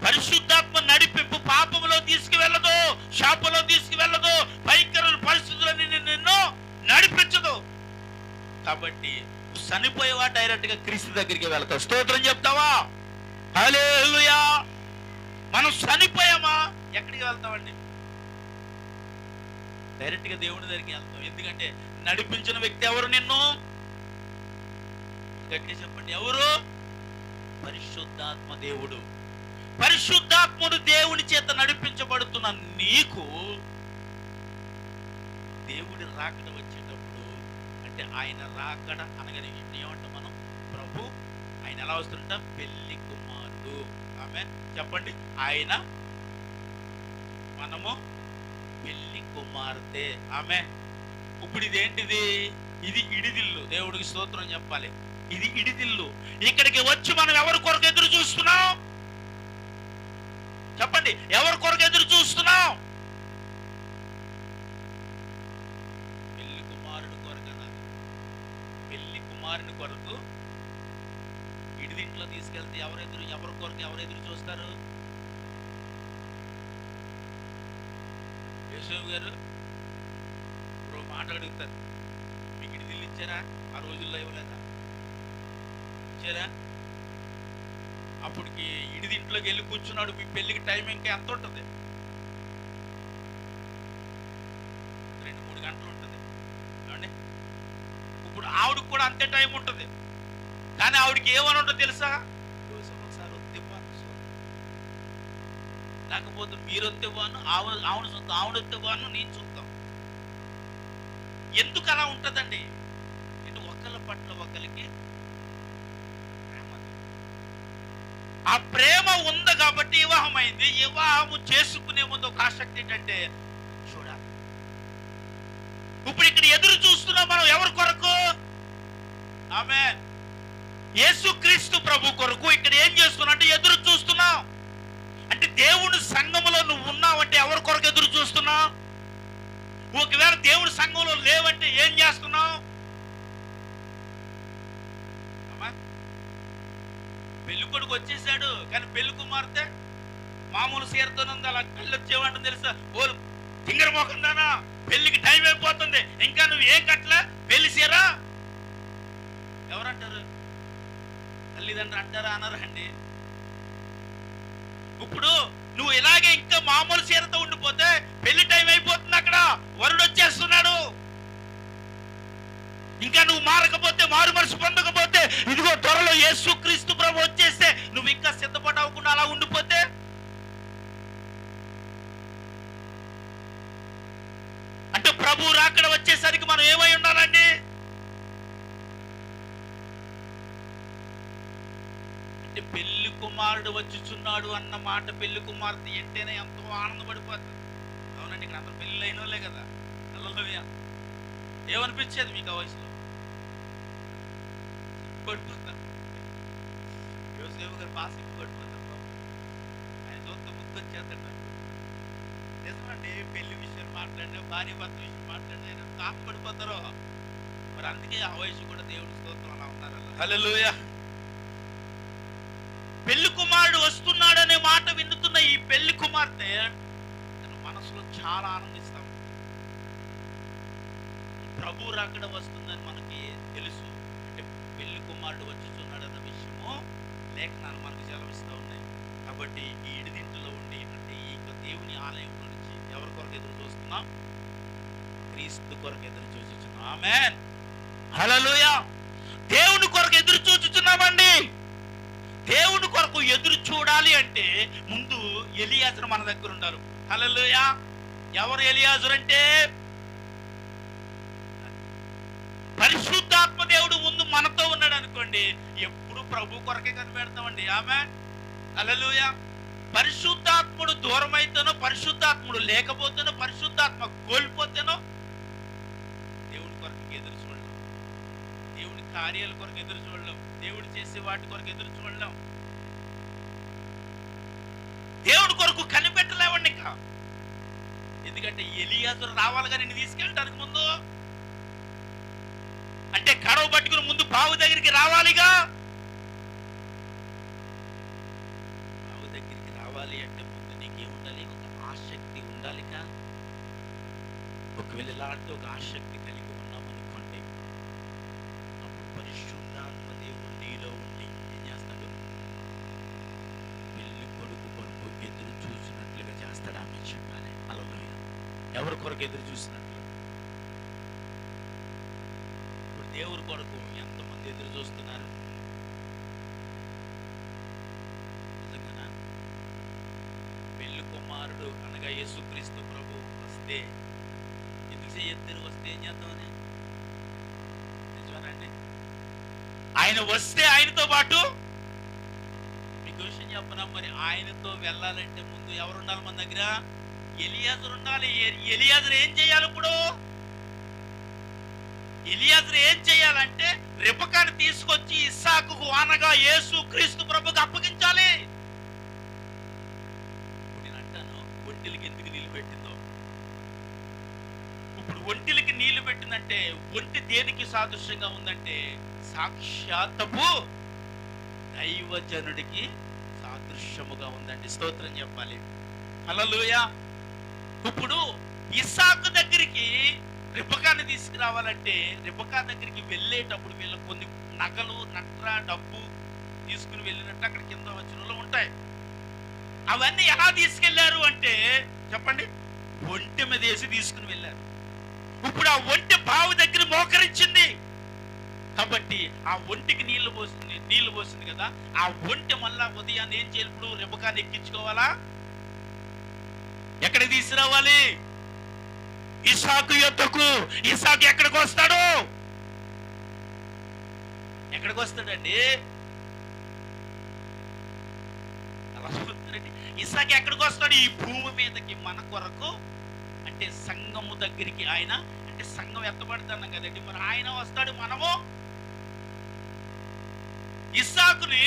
పరిశుద్ధాత్మ నడిపింపు పాపంలో తీసుకువెళ్ళదు, శాపంలో తీసుకువెళ్ళదు, భయంకర పరిస్థితుల్లో నిన్ను నడిపించదు. కాబట్టి చనిపోయేవా డైరెక్ట్ గా క్రీస్తు దగ్గరికి వెళ్తావు. స్తోత్రం చెప్తావా? హల్లెలూయా. మనం చనిపోయామా ఎక్కడికి వెళ్తామండి? డైరెక్ట్ గా దేవుని దగ్గరికి వెళ్తాం. ఎందుకంటే నడిపించిన వ్యక్తి ఎవరు? నిన్ను గట్టిగా చెప్పండి, ఎవరు? పరిశుద్ధాత్మ దేవుడు. పరిశుద్ధాత్ముడు దేవుని చేత నడిపించబడుతున్న నీకు దేవుడి రాకడ వచ్చేటప్పుడు, అంటే ఆయన రాకడ అనగానే ఏమంటాం మనం? ప్రభు ఆయన ఎలా వస్తుంట? పెళ్లి కుమారుడు. ఆమేన్ చెప్పండి. ఆయన, మనము పెళ్లి కుమార్తె. ఆమేన్. ఇప్పుడు ఇదేంటిది? ఇది ఇడిదిల్లు. దేవుడికి స్తోత్రం చెప్పాలి. ఇది ఇడిదిల్లు. ఇక్కడికి వచ్చి మనం ఎవరి కొరకు ఎదురు చూస్తున్నాం? చెప్పండి, ఎవరి కొరకు ఎదురు చూస్తున్నాం? పెళ్లి కుమారుడు కొరకు. పెళ్లి కుమారుని కొరకు ఇడిదింట్లో తీసుకెళ్తే ఎవరి కొరకు ఎవరు ఎదురు చూస్తారు? యేసు గారు ఇప్పుడు మాట అడుగుతారు, మీకు ఇడిదిల్లు ఇచ్చారా? ఆ రోజుల్లో ఇవ్వలేదా? ఇచ్చారా? అప్పటికి ఇడిదింట్లోకి వెళ్ళి కూర్చున్నాడు. మీ పెళ్లికి టైం ఇంకా ఎంత ఉంటుంది? 2-3 గంటలు ఉంటుంది. ఏమండి? ఇప్పుడు ఆవిడకి కూడా అంతే టైం ఉంటుంది. కానీ ఆవిడకి ఏమని ఉంటుంది తెలుసా? ఒకసారి వస్తే బాను, లేకపోతే మీరు వస్తే బాను, ఆవిడ చూద్దాం, ఆవిడ వస్తే బాను, నేను చూద్దాం. ఎందుకు అలా ఉంటుందండి? అంటే ఒకళ్ళ పట్ల ఒకరికి ఆ ప్రేమ ఉంది కాబట్టి వివాహం అయింది. వివాహము చేసుకునే ముందు ఒక ఆసక్తి ఏంటంటే చూడాలి. ఇప్పుడు ఇక్కడ ఎదురు చూస్తున్నాం మనం ఎవరి కొరకు? ఆమేన్. యేసుక్రీస్తు ప్రభు కొరకు ఇక్కడ ఏం చేస్తున్నాం అంటే ఎదురు చూస్తున్నాం. అంటే దేవుని సంఘములో నువ్వు ఉన్నావంటే ఎవరి కొరకు ఎదురు చూస్తున్నావు? ఒకవేళ దేవుని సంఘంలో లేవంటే ఏం చేస్తున్నావు? పెళ్లి కొడుకు వచ్చేసాడు, కానీ పెళ్లి కుమార్తె మామూలు సీరతోనుంది. అలా పెళ్లి వచ్చేవాడిని తెలుసా? ఓ తింగర మోకందానా, పెళ్లికి టైం అయిపోతుంది, ఇంకా నువ్వు ఏం కట్టలే పెళ్లి సీరా? ఎవరంటారు? తల్లిదండ్రులు అంటారా? అనరా అండి? ఇప్పుడు నువ్వు ఇలాగే ఇంకా మామూలు సీరతో ఉండిపోతే పెళ్లి టైం అయిపోతుంది, అక్కడ వరుడు వచ్చేస్తున్నాడు. ఇంకా నువ్వు మారకపోతే, మారు మనసు పొందకపోతే, ఇదిగో త్వరలో యేసుక్రీస్తు ప్రభు వచ్చేస్తే నువ్వు ఇంకా సిద్ధపడవకుండా అలా ఉండిపోతే, అంటే ప్రభు రాకడ వచ్చేసరికి మనం ఏమై ఉండాలండి? అంటే పెళ్లి కుమారుడు వచ్చుచున్నాడు అన్న మాట పెళ్లి కుమార్తె ఎంటేనే ఎంతో ఆనందపడిపోతుంది. అవునండి, ఇక్కడ అందరూ పెళ్లి అయిన వాళ్ళే కదా. హల్లెలూయా. ఏమనిపించేది మీకు ఆ వయసులో? పడిపోతారు. యోసేపు గారు బాగా సిగ్గు పడిపోతారు. ఆయన చూస్తే ముద్దు వచ్చేస్తాడు. నిజమండి, పెళ్లి విషయం మాట్లాడినా, భార్య భర్త విషయం మాట్లాడినా కాపు పడిపోతారు. మరి అందుకే ఆ వయసు కూడా దేవుడి స్తోత్రం అలా ఉన్నారు. హల్లెలూయా. పెళ్లి కుమారుడు వస్తున్నాడనే మాట విన్నుతున్న ఈ పెళ్లి కుమార్తె తన మనసులో చాలా ఆనందిస్తాం. ప్రభు రాకడ వస్తుందని మనకి తెలుసు. అంటే పెళ్లి కుమారుడు వచ్చుచున్నాడు అన్న విషయము లేఖనాలు మనకు సెలవిస్తూ ఉన్నాయి. కాబట్టి ఈ ఇడిదింటిలో ఉండి, అంటే ఈ దేవుని ఆలయంలో నుంచి ఎవరి కొరకు ఎదురు చూస్తున్నాం? క్రీస్తు కొరకు ఎదురు చూస్తున్నాం. ఆమేన్. హల్లెలూయా. దేవుని కొరకు ఎదురు చూడాలి అంటే ముందు ఎలియాజరు మన దగ్గర ఉండాలి. హల్లెలూయా. ఎవరు ఎలియాజరు అంటే? పరిశుద్ధాత్మ దేవుడు ముందు మనతో ఉన్నాడు అనుకోండి, ఎప్పుడు ప్రభు కొరకే కనిపెడతామండి. ఆమేన్. హల్లెలూయా. పరిశుద్ధాత్ముడు దూరం అయితేనో, పరిశుద్ధాత్ముడు లేకపోతేనో, పరిశుద్ధాత్మ కోల్పోతేనో దేవుడి కొరకు ఎదురు చూడలేం, దేవుడి కార్యాల కొరకు ఎదురు చూడలేం, దేవుడు చేసే వాటి కొరకు ఎదురు చూడలేం, దేవుడి కొరకు కనిపెట్టలేవండి ఇంకా. ఎందుకంటే ఎలియాజరు రావాలిగా నిన్ను తీసుకెళ్ళడానికి ముందు. అంటే కడవ పట్టుకుని ముందు బావు దగ్గరికి రావాలిగా. బావు దగ్గరికి రావాలి అంటే ముందు నీకేముండాలి? ఒక ఆసక్తి ఉండాలిగా. ఒకవేళ ఇలాంటి ఒక ఆసక్తి కలిగి ఉన్నామనుకోండి, అప్పుడు పరిశుద్ధాత్మ దేవుడు నీలో ఉండి ఏం చేస్తాడు? పెళ్లి కొడుకు కొరకు ఎదురు చూసినట్లుగా చేస్తాడు. ఆమె చెప్పాలి. హల్లెలూయా. ఎవరి కొరకు ఎదురు చూసినట్లు? ఇప్పుడు దేవుడి కొరకు ఎంతమంది ఎదురు చూస్తున్నారు? నిజంగానా? పెళ్లి కుమారుడు అనగా యేసుక్రీస్తు ప్రభు వస్తే ఎందుకు చేయొద్దు? వస్తే ఏం చేద్దామని? నిజమేనండి. ఆయన వస్తే ఆయనతో పాటు మీకు విషయం చెప్పనా? మరి ఆయనతో వెళ్ళాలంటే ముందు ఎవరు ఉండాలి మన దగ్గర? ఎలియాజరు ఉండాలి. ఎలియాజరు ఏం చేయాలి ఇప్పుడు? ఎలియాజరు ఏం చేయాలంటే రిబకాను తీసుకొచ్చి ఇస్సాకుకు అనగా యేసు క్రీస్తు ప్రభుకు అప్పగించాలి. ఇప్పుడు నేను అంటాను, ఒంటిలకి ఎందుకు నీళ్లు పెట్టిందో? ఇప్పుడు ఒంటిలకి నీళ్లు పెట్టిందంటే ఒంటి దేనికి సాదృశ్యంగా ఉందంటే సాక్షాత్తపు దైవజనుడికి సాదృశ్యముగా ఉందండి. స్తోత్రం చెప్పాలి. హల్లెలూయా. ఇప్పుడు ఇస్సాకు దగ్గరికి రిబకాని తీసుకురావాలంటే రిబకా దగ్గరికి వెళ్ళేటప్పుడు వీళ్ళ కొన్ని నగలు, నట్ర, డబ్బు తీసుకుని వెళ్ళినట్టు అక్కడ కింద వచనంలో ఉంటాయి. అవన్నీ ఎలా తీసుకెళ్లారు అంటే చెప్పండి, ఒంటి మీద వేసి తీసుకుని వెళ్ళారు. ఇప్పుడు ఆ ఒంటి బావు దగ్గర మోకరించింది కాబట్టి ఆ ఒంటికి నీళ్లు పోసింది కదా. ఆ ఒంటి మళ్ళా ఉదయాన్ని ఏం చేయాలి? ఇప్పుడు రిబకాని ఎక్కించుకోవాలా? ఎక్కడికి తీసుకురావాలి? ఇస్సాకు యొద్దకు. ఇస్సాకు ఎక్కడికి వస్తాడు? ఎక్కడికి వస్తాడండి? ఇస్సాకు ఎక్కడికి వస్తాడు? ఈ భూమి మీదకి మన కొరకు, అంటే సంఘము దగ్గరికి. ఆయన అంటే సంఘం ఎత్తబడుతున్నాం కదండి, మరి ఆయన వస్తాడు. మనము ఇస్సాకుని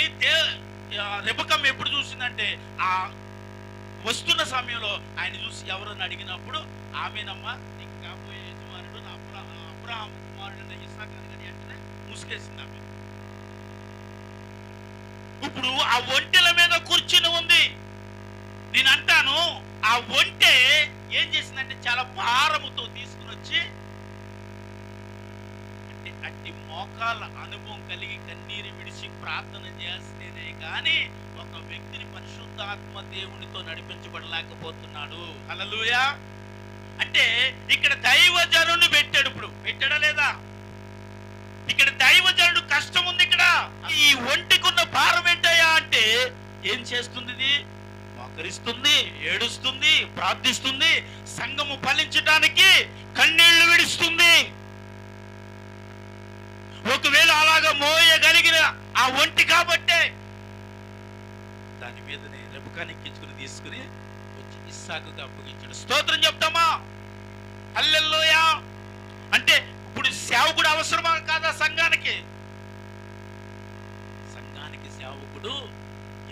రిబకమ్మ ఎప్పుడు చూసిందంటే ఆ వస్తున్న సమయంలో ఆయన చూసి ఎవరని అడిగినప్పుడు ఆమెనమ్మ నీకు కాబోయే యజమానుడు నా అబ్రహాము కుమారుడు ఇస్సాకు అని వెంటనే ముసుగేసింది ఆమె. ఇప్పుడు ఆ ఒంటెల మీద కూర్చుని ఉంది. నేను అంటాను, ఆ ఒంటె ఏం చేసిందంటే చాలా భారముతో తీసుకుని వచ్చి, అంటే అట్టి మోకాళ్ళ అనుభవం కలిగి కన్నీరు విడిచి ప్రార్థన చేస్తేనే కానీ ఒక వ్యక్తిని పరిశుద్ధాత్మ దేవునితో నడిపించబడలేకపోతున్నాడు. హల్లెలూయా. అంటే ఇక్కడ దైవజనుని పెట్టాడు. ఇప్పుడు పెట్టాడా లేదా? ఇక్కడ దైవజనుడు కష్టం ఉంది. ఇక్కడ ఈ ఒంటికున్న భారం ఏంటయ్యా అంటే ఏం చేస్తుంది? ఇది మోకరిస్తుంది, ఏడుస్తుంది, ప్రార్థిస్తుంది, సంఘము ఫలించడానికి కన్నీళ్లు విడుస్తుంది. ఒకవేళ అలాగా మోయగలిగిన ఆ ఒంటి కాబట్టే దాని మీదనే రిబకాని ఎక్కించుకుని తీసుకుని వచ్చి ఇస్సాకుకు అప్పగించాడు. స్తోత్రం చెప్తామా? హల్లెలూయా. అంటే ఇప్పుడు సేవకుడు అవసరమా కాదా సంఘానికి? సంఘానికి సేవకుడు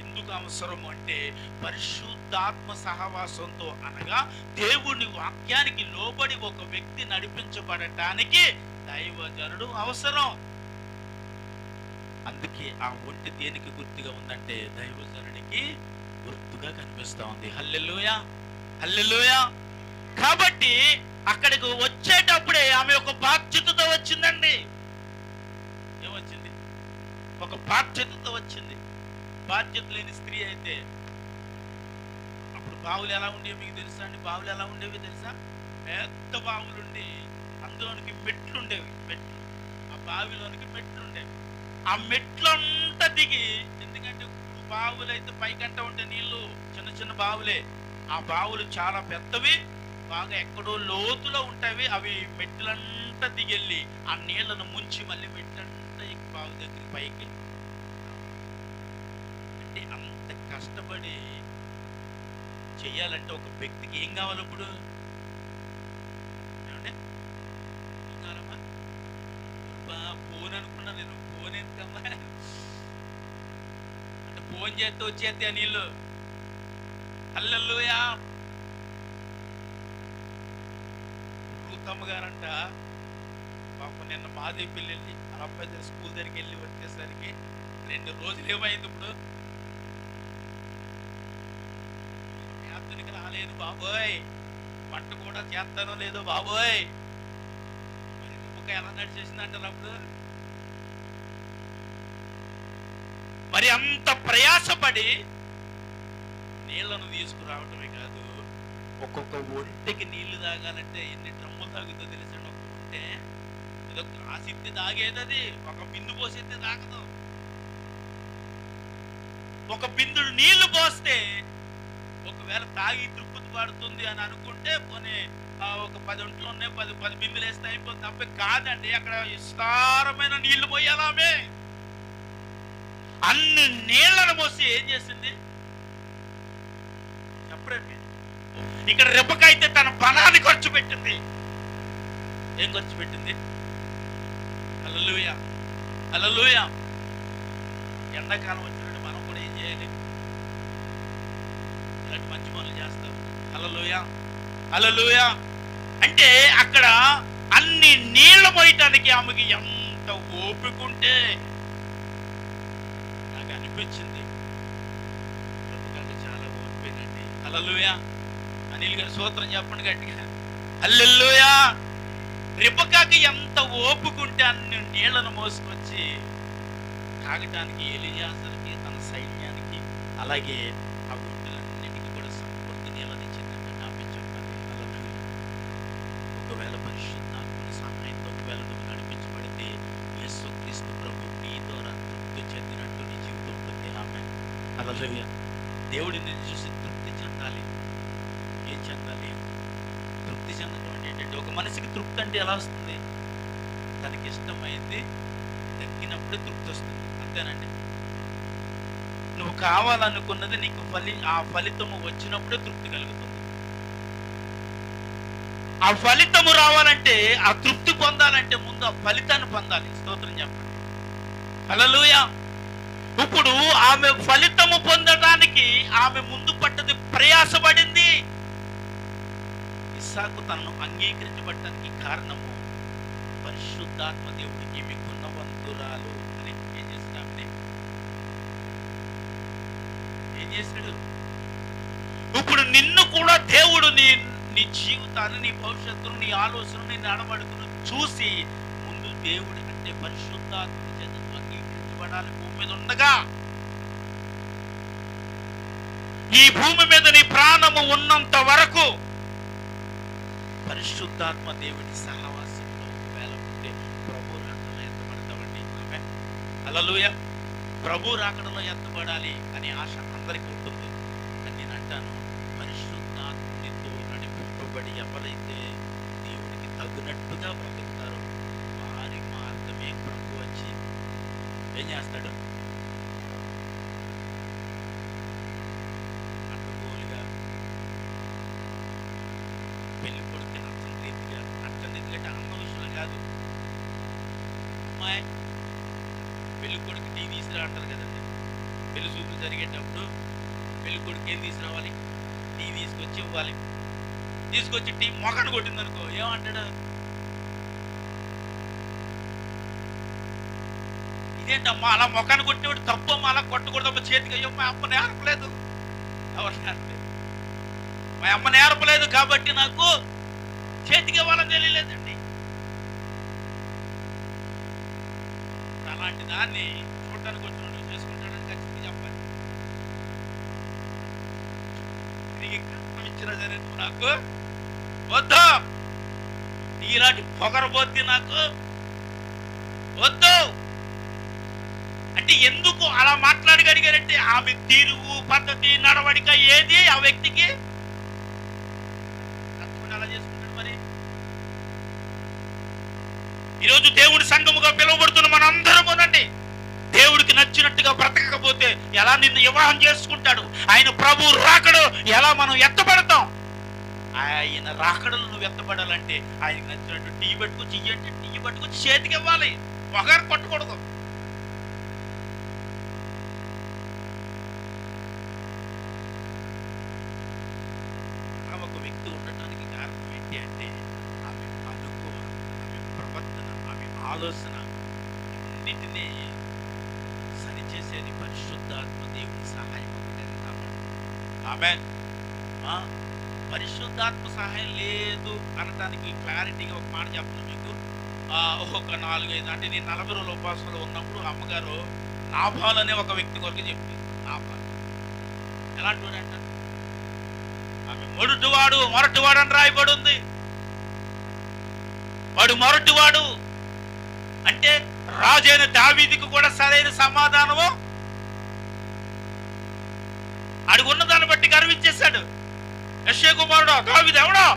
ఎందుకు అవసరము అంటే పరిశుద్ధాత్మ సహవాసంతో, అనగా దేవుని వాక్యానికి లోబడి ఒక వ్యక్తి నడిపించబడటానికి దైవజనుడు అవసరం. అందుకే ఆ ఒంటి దేనికి గుర్తుగా ఉందంటే దైవజనుడికి గుర్తుగా కనిపిస్తా ఉంది. హల్లెలూయా, హల్లెలూయా. కాబట్టి అక్కడికి వచ్చేటప్పుడే ఆమె ఒక బాధ్యతతో వచ్చిందండి. ఏమొచ్చింది? ఒక బాధ్యతతో వచ్చింది. బాధ్యత లేని స్త్రీ అయితే అప్పుడు బావులు ఎలా ఉండేవి మీకు తెలుసా అండి? బావులు ఎలా ఉండేవి తెలుసా? పెద్ద బావులుండి అందులోనికి మెట్లు ఉండేవి. మెట్లు, ఆ బావిలోనికి మెట్లు ఉండేవి. ఆ మెట్లంతా దిగి, ఎందుకంటే బావులు అయితే పైకంట ఉంటే నీళ్లు చిన్న చిన్న బావులే. ఆ బావులు చాలా పెద్దవి, బాగా ఎక్కడో లోతులో ఉంటాయి. అవి మెట్లంతా దిగెళ్ళి ఆ నీళ్లను ముంచి మళ్ళీ మెట్లంతా ఎక్కి బావి దగ్గర పైకి. అంటే అంత కష్టపడి చెయ్యాలంటే ఒక వ్యక్తికి ఏం కావాలి ఇప్పుడు? ఏమండి? ఏం కావాలమ్మా? ఫోన్ అనుకున్నా నేను. ఫోన్ ఎందుకమ్మా అంటే ఫోన్ చేస్తే వచ్చేస్తే ఆ నీళ్ళు. హల్లెలూయా. రూతమ్మ గారంట పాపం నిన్న మాదేపల్లి వెళ్ళి ఆ అబ్బాయి దగ్గర స్కూల్ దగ్గరికి వెళ్ళి వచ్చేసరికి 2 రోజులు ఏమైంది ఇప్పుడు? ప్రార్థనకి రాలేదు బాబోయ్, వంట కూడా చేస్తానో లేదో బాబోయ్. మరి నిమ్మక ఎలా నడిచేసింది అంటారు అప్పుడు? మరి అంత ప్రయాసపడి నీళ్లను తీసుకురావటమే కాదు, ఒక్కొక్క ఒంటికి నీళ్లు తాగాలంటే ఎన్ని డ్రమ్ములు తాగుతుందో తెలిసండి. ఒక ఒంటే ఏదో గ్లాస్ ఎత్తి తాగేది, అది ఒక బిందు పోసి ఎత్తి తాగదు. ఒక బిందుడు నీళ్లు పోస్తే ఒకవేళ తాగి తృప్తి పడుతుంది అని అనుకుంటే పోనీ ఒక 10 ఒంట్లు ఉన్నాయి, 10 బిందులు వేస్తే అయిపోతుంది. తప్ప కాదండి, అక్కడ విస్తారమైన నీళ్లు పోయాలామే. అన్ని నీళ్లను పోసి ఏం చేసింది చెప్పండి? ఇక్కడ రెబెకా అయితే తన బలాన్ని ఖర్చు పెట్టింది. ఏం ఖర్చు పెట్టింది? హల్లెలూయా, హల్లెలూయా. ఎండాకాలం వచ్చినట్టు మనం కూడా ఏం చేయాలి? ఇలాంటి మంచి పనులు చేస్తాం. హల్లెలూయా, హల్లెలూయా. అంటే అక్కడ అన్ని నీళ్లు పోయటానికి ఆమెకి ఎంత ఓపిక ఉంటే నాకు అనిపించింది. రెబెకాకి చాలా ఓపికండి. హల్లెలూయా. అనిల్ గారు స్తోత్రం చెప్పండి గట్టిగా. హల్లెలూయా. రెబెకాకి ఎంత ఓపుకుంటే అన్ని నీళ్లను మోసుకొచ్చి తాగటానికి ఎలీయాజరుకి తన సైన్యానికి, అలాగే ఆ ఒడ్డులన్నిటికీ కూడా సమృద్ధి నీళ్ళని ఇచ్చిందంటే నాపై చెప్పండి. హల్లెలూయా. ఒకవేళ పరిశుద్ధాత్మని సహాయంతో ఒకవేళ నువ్వు నడిపించబడితే యేసుక్రీస్తు ప్రభు నీ ద్వారా తృప్తి చెందినట్టు నీ జీవితం ఉంటుంది. ఆమేన్. హల్లెలూయా. దేవుడిని చూసి తృప్తి చెందాలి. ఏం చెందాలి? తృప్తి చెందడం అంటే ఏంటంటే, ఒక మనిషికి తృప్తి అంటే ఎలా వస్తుంది? తనకి ఇష్టమైంది దక్కినప్పుడే తృప్తి వస్తుంది. అంతేనండి. నువ్వు కావాలనుకున్నది నీకు ఆ ఫలితము వచ్చినప్పుడే తృప్తి కలుగుతుంది. ఆ ఫలితము రావాలంటే, ఆ తృప్తి పొందాలంటే ముందు ఆ ఫలితాన్ని పొందాలి. స్తోత్రం చెప్పండి. హల్లెలూయా. ఇప్పుడు ఆమె ఫలితము పొందడానికి ఆమె ముందు పట్టది ప్రయాసపడింది. ఇస్సాకు తనను అంగీకరించబడటానికి కారణము పరిశుద్ధాత్మ దేవుడికి మీకు గుణవంతురాలు అని ఏం చేసినామని ఏం చేశాడు? ఇప్పుడు నిన్ను కూడా దేవుడు నీ జీవితాన్ని, నీ భవిష్యత్తును, నీ ఆలోచన, నీ నడవడుకును చూసి ముందు దేవుడు అంటే పరిశుద్ధాత్మ చేత అంగీకరించబడాలి. భూమి మీద ఉండగా, ఈ భూమి మీద నీ ప్రాణము ఉన్నంత వరకు పరిశుద్ధాత్మ దేవుడి సహవాసంలో ఒకవేళ ఉంటే ప్రభు రాకడలో ఎత్తబడతామండి. ఆమేన్. హల్లెలూయా. ప్రభు రాకడలో ఎత్తబడాలి అనే ఆశ అందరికీ ఉంటుంది. కానీ నేను అంటాను, పరిశుద్ధాత్మతో నడిపింపబడి ఎవరైతే దేవుడికి తగినట్టుగా బ్రతుకుతారో వారి మార్గమే ప్రభు వచ్చి ఏం చేస్తాడు? అడ్డగోలుగా పెళ్లి కొడుకు నచ్చని రీతిగా అంటే అన్న విషయంలో కాదు. అమ్మాయి పెళ్లి కొడుకు టీ తీసుకురా అంటారు కదండి. పెళ్లి చూపులు జరిగేటప్పుడు పెళ్లి కొడుకు ఏం తీసుకురావాలి? టీ తీసుకొచ్చి ఇవ్వాలి. తీసుకొచ్చి టీ మొఖాన్ని కొట్టింది అనుకో, ఏమంటాడు? ఇదేంటమ్మా అలా మొఖాన్ని కొట్టేవాడు తప్పమ్మా, అలా కొట్టకూడదమ్మా, చేతికి అయ్యో మా అమ్మ నేర్పలేదు. ఎవరు నేర్పలేదు? మా అమ్మ నేర్పలేదు కాబట్టి నాకు చేతికి ఇవ్వాలని తెలియలేదండి. అలాంటి దాన్ని చూడటానికి వచ్చిన చేసుకుంటాడని ఖచ్చితంగా చెప్పాలి. నీకు కట్నం ఇచ్చినా సరే నువ్వు నాకు వద్దు, నీలాంటి పొగరబోద్ది నాకు వద్దు అంటే ఎందుకు అలా మాట్లాడగలిగారంటే ఆమె తీరువు, పద్ధతి, నడవడిక ఏది ఆ వ్యక్తికి నచ్చకుండా అలా చేసుకుంటాడు. మరి ఈరోజు దేవుడి సంఘముగా పిలువబడుతున్న మనందరం ఉనండి, దేవుడికి నచ్చినట్టుగా బ్రతకకపోతే ఎలా నిన్ను వివాహం చేసుకుంటాడు? ఆయన ప్రభు రాకడు ఎలా మనం ఎత్తపడతాం? ఆయన రాకడలు నువ్వు ఎత్తపడాలంటే ఆయనకి నచ్చినట్టు టీ పట్టుకొచ్చి ఇయ్యంటే టీ పట్టుకొచ్చి చేతికి ఇవ్వాలి, ఒకరు పట్టకూడదు. ఒక వ్యక్తి ఉండటానికి కారణం ఏంటి అంటే ఆమె అనుభవం, ఆమె ప్రవర్తన, ఆమె ఆలోచన అన్నిటినీ సరిచేసేది పరిశుద్ధాత్మ దేవుని సహాయం ఒకటే కాబట్టి. ఆమేన్. పరిశుద్ధాత్మ సహాయం లేదు అనటానికి క్లారిటీగా ఒక మాట చెప్పను మీకు. ఒక 4-5 అంటే నేను 40 రోజుల ఉపవాసంలో ఉన్నప్పుడు అమ్మగారు నాబాలు అనే ఒక వ్యక్తి కొరకు చెప్పింది. నాబాలు ఎలాంటి వాడు అంటారు? ఆమె మొరటివాడు అని రాయబడి ఉంది. వాడు మొరటివాడు అంటే రాజైన దావీదుకు కూడా సరైన సమాధానము అడుగున్న దాన్ని బట్టి గర్వించేశాడు. యెషయా కుమారుడు దావీదు ఎవడో?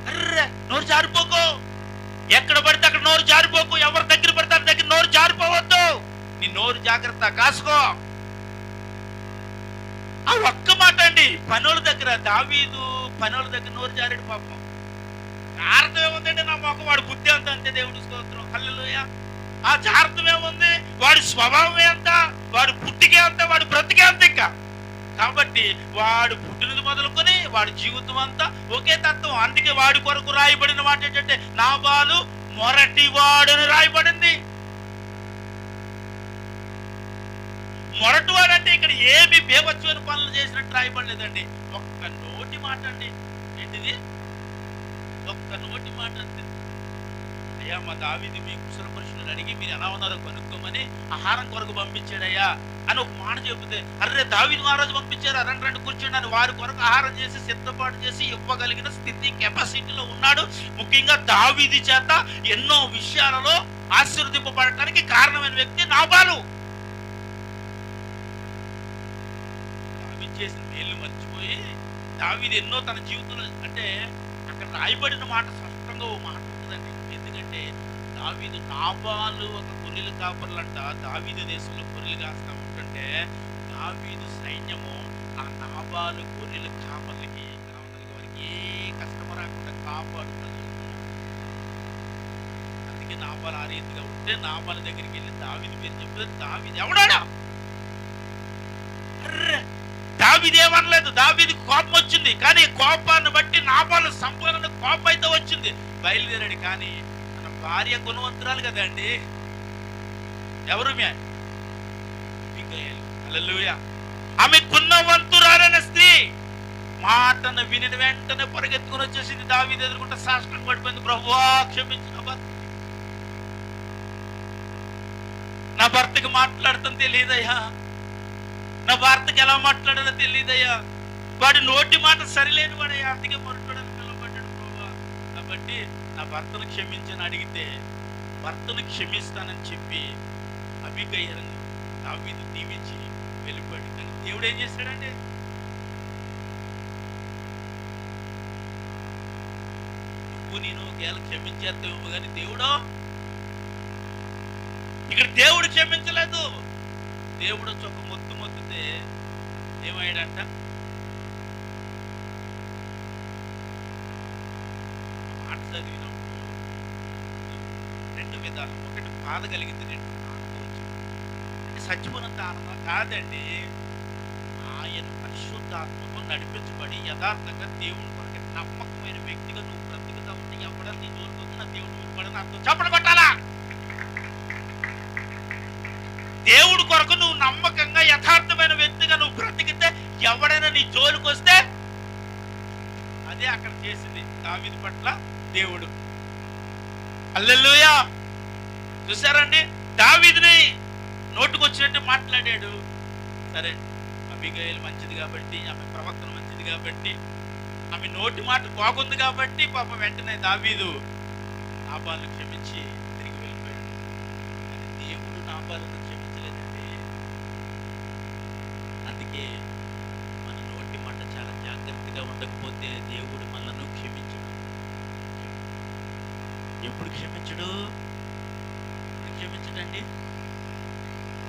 అర్రే నోరు జారిపోకు, ఎక్కడ పడితే అక్కడ నోరు జారిపోకు, ఎవరి దగ్గర పడితే అక్కడ దగ్గర నోరు జారిపోవద్దు, నీ నోరు జాగ్రత్త కాసుకో. ఆ ఒక్క మాట అండి. పనుల దగ్గర దావీదు పనుల దగ్గర నోరు జారాడు పాపం. జాగ్రత్త ఏముందండి? నా మొక్క వాడు బుద్ధి అంత అంతే, దేవుడి స్తోత్రం, హల్లెలూయా. ఆ జాగ్రత్త ఏముంది? వాడి స్వభావమే అంత, వాడు పుట్టికే అంత, వాడు బ్రతికే అంత. ఇంకా కాబట్టి వాడు పుట్టినది మొదలుకొని వాడి జీవితం అంతా ఒకే తత్వం. అందుకే వాడి కొరకు రాయబడిన మాట ఏంటంటే నాబాలు మొరటివాడు అని రాయబడింది. మొరటివాడు అంటే ఇక్కడ ఏమి బేవత్సమైన పనులు చేసినట్టు రాయబడలేదండి. ఒక్క నోటి మాట అండి. ఏంటిది? ఒక్క నోటి మాట అంతే. అయ్యా మా దావీదు మీ కుశల పురుషులను అడిగి మీరు ఎలా ఉన్నారో కనుక్కోమని ఆహారం కొరకు పంపించాడయ్యా అని ఒక మాట చెబితే, అర్రే దావీదు మహారాజు పంపించారు, రెండు కూర్చోండి అని వారి కొరకు ఆహారం చేసి సిద్ధపాటు చేసి ఇవ్వగలిగిన స్థితి కెపాసిటీలో ఉన్నాడు. ముఖ్యంగా దావీదు చేత ఎన్నో విషయాలలో ఆశీర్వదింపబడటానికి కారణమైన వ్యక్తి నాబాలు. దావీదు చేసిన మేలు మర్చిపోయి దావీదు ఎన్నో తన జీవితంలో అంటే అక్కడ రాయబడిన మాట స్పష్టంగా ఓ మాట ఉంటుందండి. ఎందుకంటే దావీదు నాబాలు ఒక గొర్రెల కాపర్లంట దావీదు దేశంలో గొర్రెలు కాస్తా ఉంటుంటే దావీదు సైన్యము ఆ నాబాలు గొర్రెల కాపర్లకి వారికి ఏ కష్టం రాకుండా కాపాడుతుంది. అందుకే నాబాలు ఆ రీతిగా ఉంటే నాబాల దగ్గరికి వెళ్ళి దావీదు పేరు చెప్తే దావీదు ఎవడాడా? దావీదు ఏమనలేదు. దావీదు కోపం వచ్చింది, కానీ కోపాన్ని బట్టి నాబాలు సంపూర్ణ కోపం అయితే వచ్చింది, బయలుదేరాడు. కానీ తన భార్య గుణవంతురాలు కదండి. ఎవరు? హల్లెలూయా. ఆమె గుణవంతురాలైన స్త్రీ మాటను విని వెంటనే పరిగెత్తుకుని వచ్చేసింది. దావీదు ఎదుర్కొంటే సాష్టాంగ పడిపోయింది. ప్రభువా క్షమించిన నా భర్తకి మాట్లాడటం తెలియదయ్యా, నా భర్తకి ఎలా మాట్లాడాలో తెలియదయ్యా, వాడి నోటి మాట సరిలేని వాడయ్యా, అందుకే మొరటాడని పిలువబడ్డాడు ప్రభువా. కాబట్టి నా భర్తను క్షమించని అడిగితే భర్తను క్షమిస్తానని చెప్పి అబీగయీలును దావీదు దీవించి వెళ్ళిపోయాడు. కానీ దేవుడు ఏం చేశాడండి? నువ్వు నేను ఒకవేళ క్షమించేస్తావు, కానీ దేవుడు ఇక్కడ దేవుడు క్షమించలేదు. దేవుడు ఒక మొత్తితే ఏమయ్యాడంట? మాట చదివినప్పుడు 2 విధాలు. ఒకటి బాధ కలిగింది, 2 ఆనందం వచ్చింది. అంటే చచ్చిపోయినంత ఆనందం కాదండి. ఆయన పరిశుద్ధాత్మతో నడిపించబడి యథార్థంగా దేవుని కొరకు నమ్మకమైన వ్యక్తిగా నువ్వు బ్రతుకుతా ఉంటే ఎవడన్నా నీ జోలికి వచ్చినా దేవుడు ఊరుపడని అర్థం. చప్పట్లు కొట్టాలా? దేవుడి కొరకు నువ్వు నమ్మకంగా యథార్థమైన వ్యక్తిగా నువ్వు బ్రతికితే ఎవడైనా నీ జోలికి వస్తే అదే అక్కడ చేసింది దావీదు పట్ల దేవుడు. హల్లెలూయా. చూసారండి, దావీదుని నోటుకొచ్చినట్టు మాట్లాడాడు. సరే, అబీగయీలు మంచిది కాబట్టి, ఆమె ప్రవక్తన మంచిది కాబట్టి, ఆమె నోటి మాట బాగుంది కాబట్టి పాపం వెంటనే దావీదు నాబాలును క్షమించి తిరిగి వెళ్ళిపోయాడు. దేవుడు నాబాలు వాళ్ళని క్షమించలేదండి. అందుకే మన నోటి మాట చాలా జాగ్రత్తగా ఉండకపోతే దేవుడు మనలను క్షమించడు. ఎప్పుడు క్షమించడు? ఎప్పుడు క్షమించడండి?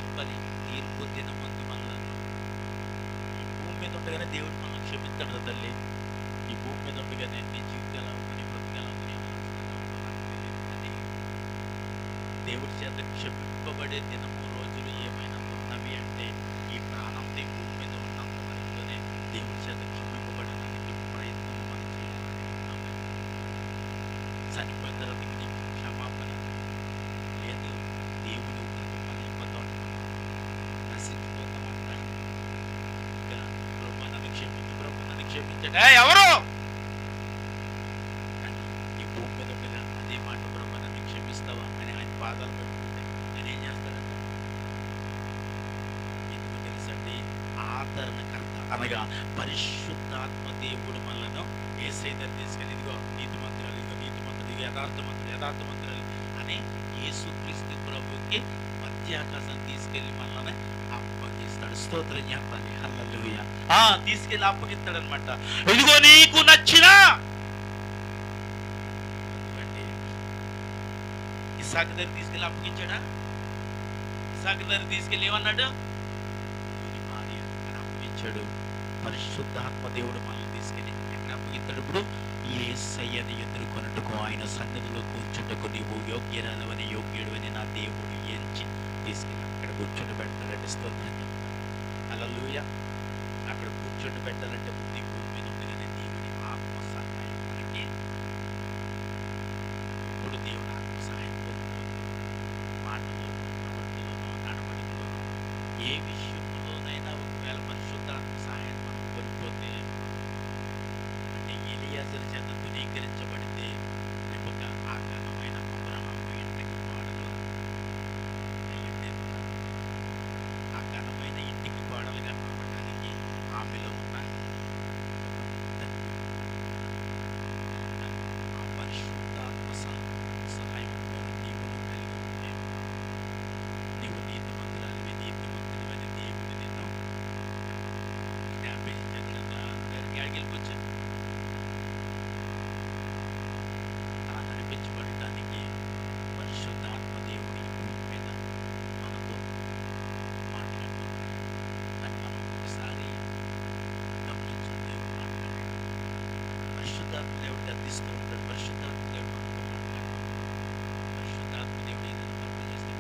చెప్పాలి. తీర్పు దినమందు మనలను ఈ భూమి మీద ఉండగానే దేవుడు మనల్ని క్షమిస్తాడు తల్లి. ఈ భూమి మీద ఉండగానే నీ జీవితం ఎలా ఉంది, నీ బ్రతుకు ఎలా ఉంది, నీ ఆలోచన ఎలా ఉందో నాకు తెలియదు. కానీ దేవుడి చేత క్షమింపబడే దినము రోజులు ఏమైనా ఉన్నవి అంటే ఈ ప్రాణంతో ఈ భూమి మీద ఉన్నంత వరకులోనే దేవుడి చేత క్షమింపబడడానికి ప్రయత్నం మనం చేయాలని. ఆమేన్. చనిపోయిన తర్వాత ఇంక నీకు క్షమాపణ లేదు. దేవుని ఉగ్రత పనిపోతూ ఉంటాం, నశించిపోతామంటాడు. ఇంకా ప్రభు నన్ను క్షమించు, ప్రభు నన్ను క్షమించండి. ఎవరు? కానీ ఈ భూమి మీద ఉండగా అదే మాట, ప్రభు నన్ను క్షమిస్తావా అని ఆయన పాదాలు పెట్టుకుంటే నేను ఏం చేస్తాడంటే, ఎందుకు తెలుసండి, ఆదరణకర్త అనగా పరిశుద్ధాత్మ దేవుడు మనలను యేసయ్య దగ్గరికి తీసుకెళ్ళి, ఇదిగో నీతిమంతురాలు, ఇదిగో నీతిమంతుడు, యథార్థమంతురాలు అని యేసుక్రీస్తు ప్రభుకి మధ్యాకాశం తీసుకెళ్లి మనల్ని అప్పగిస్తాడు. స్తోత్రం చెప్పాలి. హల్లెలూయా. తీసుకెళ్లి అప్పగిస్తాడు అనమాట. ఇదిగో నీకు నచ్చిన ఇస్సాకు దగ్గర తీసుకెళ్లి అప్పగించాడా? ఇస్సాకు దగ్గర తీసుకెళ్లి ఏమన్నాడు? నీ భార్య అని అప్పగించాడు. పరిశుద్ధాత్మ దేవుడు మనల్ని తీసుకెళ్లి ఎక్కడ అప్పగిస్తాడు? ఇప్పుడు యేసయ్యని ఎదుర్కొన్నట్టుకు ఆయన సన్నిధిలో కూర్చుంటకు నీవు యోగ్యురాలవని, యోగ్యుడవని నా దేవుడు ఎంచి తీసుకెళ్ళి అక్కడ కూర్చుండి పెడతాడంటే స్తోత్రం చెప్తాను. హల్లెలూయా. అక్కడ కూర్చుండి పెట్టాలంటే ముందు ఈ భూమి మీద ఉండగానే దేవుని ఆత్మ సహాయం మనకి. ఇప్పుడు దేవుని ఆత్మ సహాయం కోల్పోతుంది. మాటలోనూ, ప్రవర్తనలోనూ, నడవడికలోనూ ఏ విషయంలోనైనా ఒకవేళ పరిశుద్ధాత్మ సహాయం మనం కోల్పోతే, అంటే ఎలియాజరు చేత తునీకరించబడితే రేపుగా ఆ ఘనమైన అబ్రహాము ఇంటికి కోడలు అయ్యుండేది. ఆ ఘనమైన ఇంటికి కోడలుగా రావడానికి ఆమెలో ఉన్న ఆ పరిశుద్ధాత్మ సహాయం నీవును కలిగి ఉంటే నీవు నీతిమంతురాలివి, నీతిమంతుడివని దేవుడు నిన్ను వెళ్ళిపోవచ్చు. అలా నడిపించబడటానికి పరిశుద్ధాత్మ దేవుడి భూమి మీద మనతో మాట్లాడుతున్నాడు. దాన్ని మనం ఒకసారి గమనించండి. దేవుడు మాట్లాడాడు. పరిశుద్ధాత్మ దేవుడు గద్దిస్తూ ఉంటాడు. పరిశుద్ధాత్మ దేవుడు మనతో మాట్లాడుతూ పరిశుద్ధాత్మ దేవుడు ఏదైనా తప్పు చేస్తే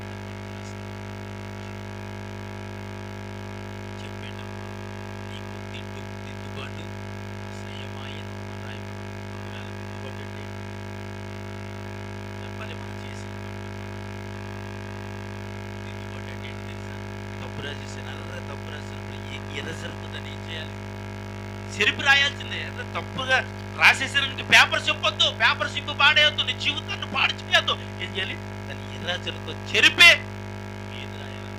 చెప్పేటప్పుడు నీకు దిద్దుబాటు అసహ్యమాయను రాయబడి దిద్దుబాటు చెప్పాలి. మనం చేసిన దిద్దుబాటు అంటే ఏంటి తెలుసా? తప్పు రాసేసిన తప్పు రాసినప్పుడు ఎలా జరుగుతుందని ఏం చేయాలి? చెరిపి రాయాల్సిందే. తప్పుగా రాసేసానికి పేపర్ చెప్పొద్దు, పేపర్ సింపు పాడేయద్దు, నీ జీవితాన్ని పాడు చేయొద్దు. ఏం చేయాలి? దాన్ని ఎర్రజలతో చెరిపే ఏది రాయాలి?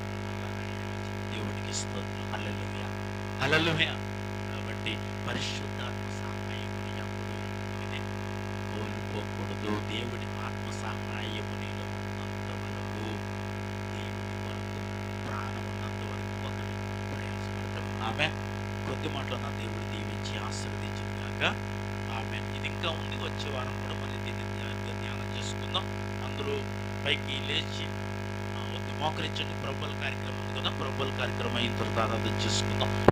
దేవుడికి స్తోత్రం. హల్లెలూయా. హల్లెలూయా. కాబట్టి పరిశుద్ధాత్మ సహాయముని ఎప్పుడు కోల్పోకూడదు. దేవుడి ఆత్మ సహాయము నీలో ఉన్నంత వరకు, దేవుడి కొరకు ప్రాణం ఉన్నంత వరకు ఒకటి ప్రయాసపడతాం. ఆమె కొద్ది మాటలు నా దేవుడు దీవించి ఆశీర్వదించింది కాక. ఆమె ఇది ఇంకా ఉంది. వచ్చే వారం కూడా మనం దీన్ని ధ్యానం చేసుకుందాం. అందరూ పైకి లేచి మోకరించండి. ప్రభువుల కార్యక్రమం ఉంది కదా, ప్రభువుల కార్యక్రమం అయిన తర్వాత ఆరాధన చేసుకుందాం.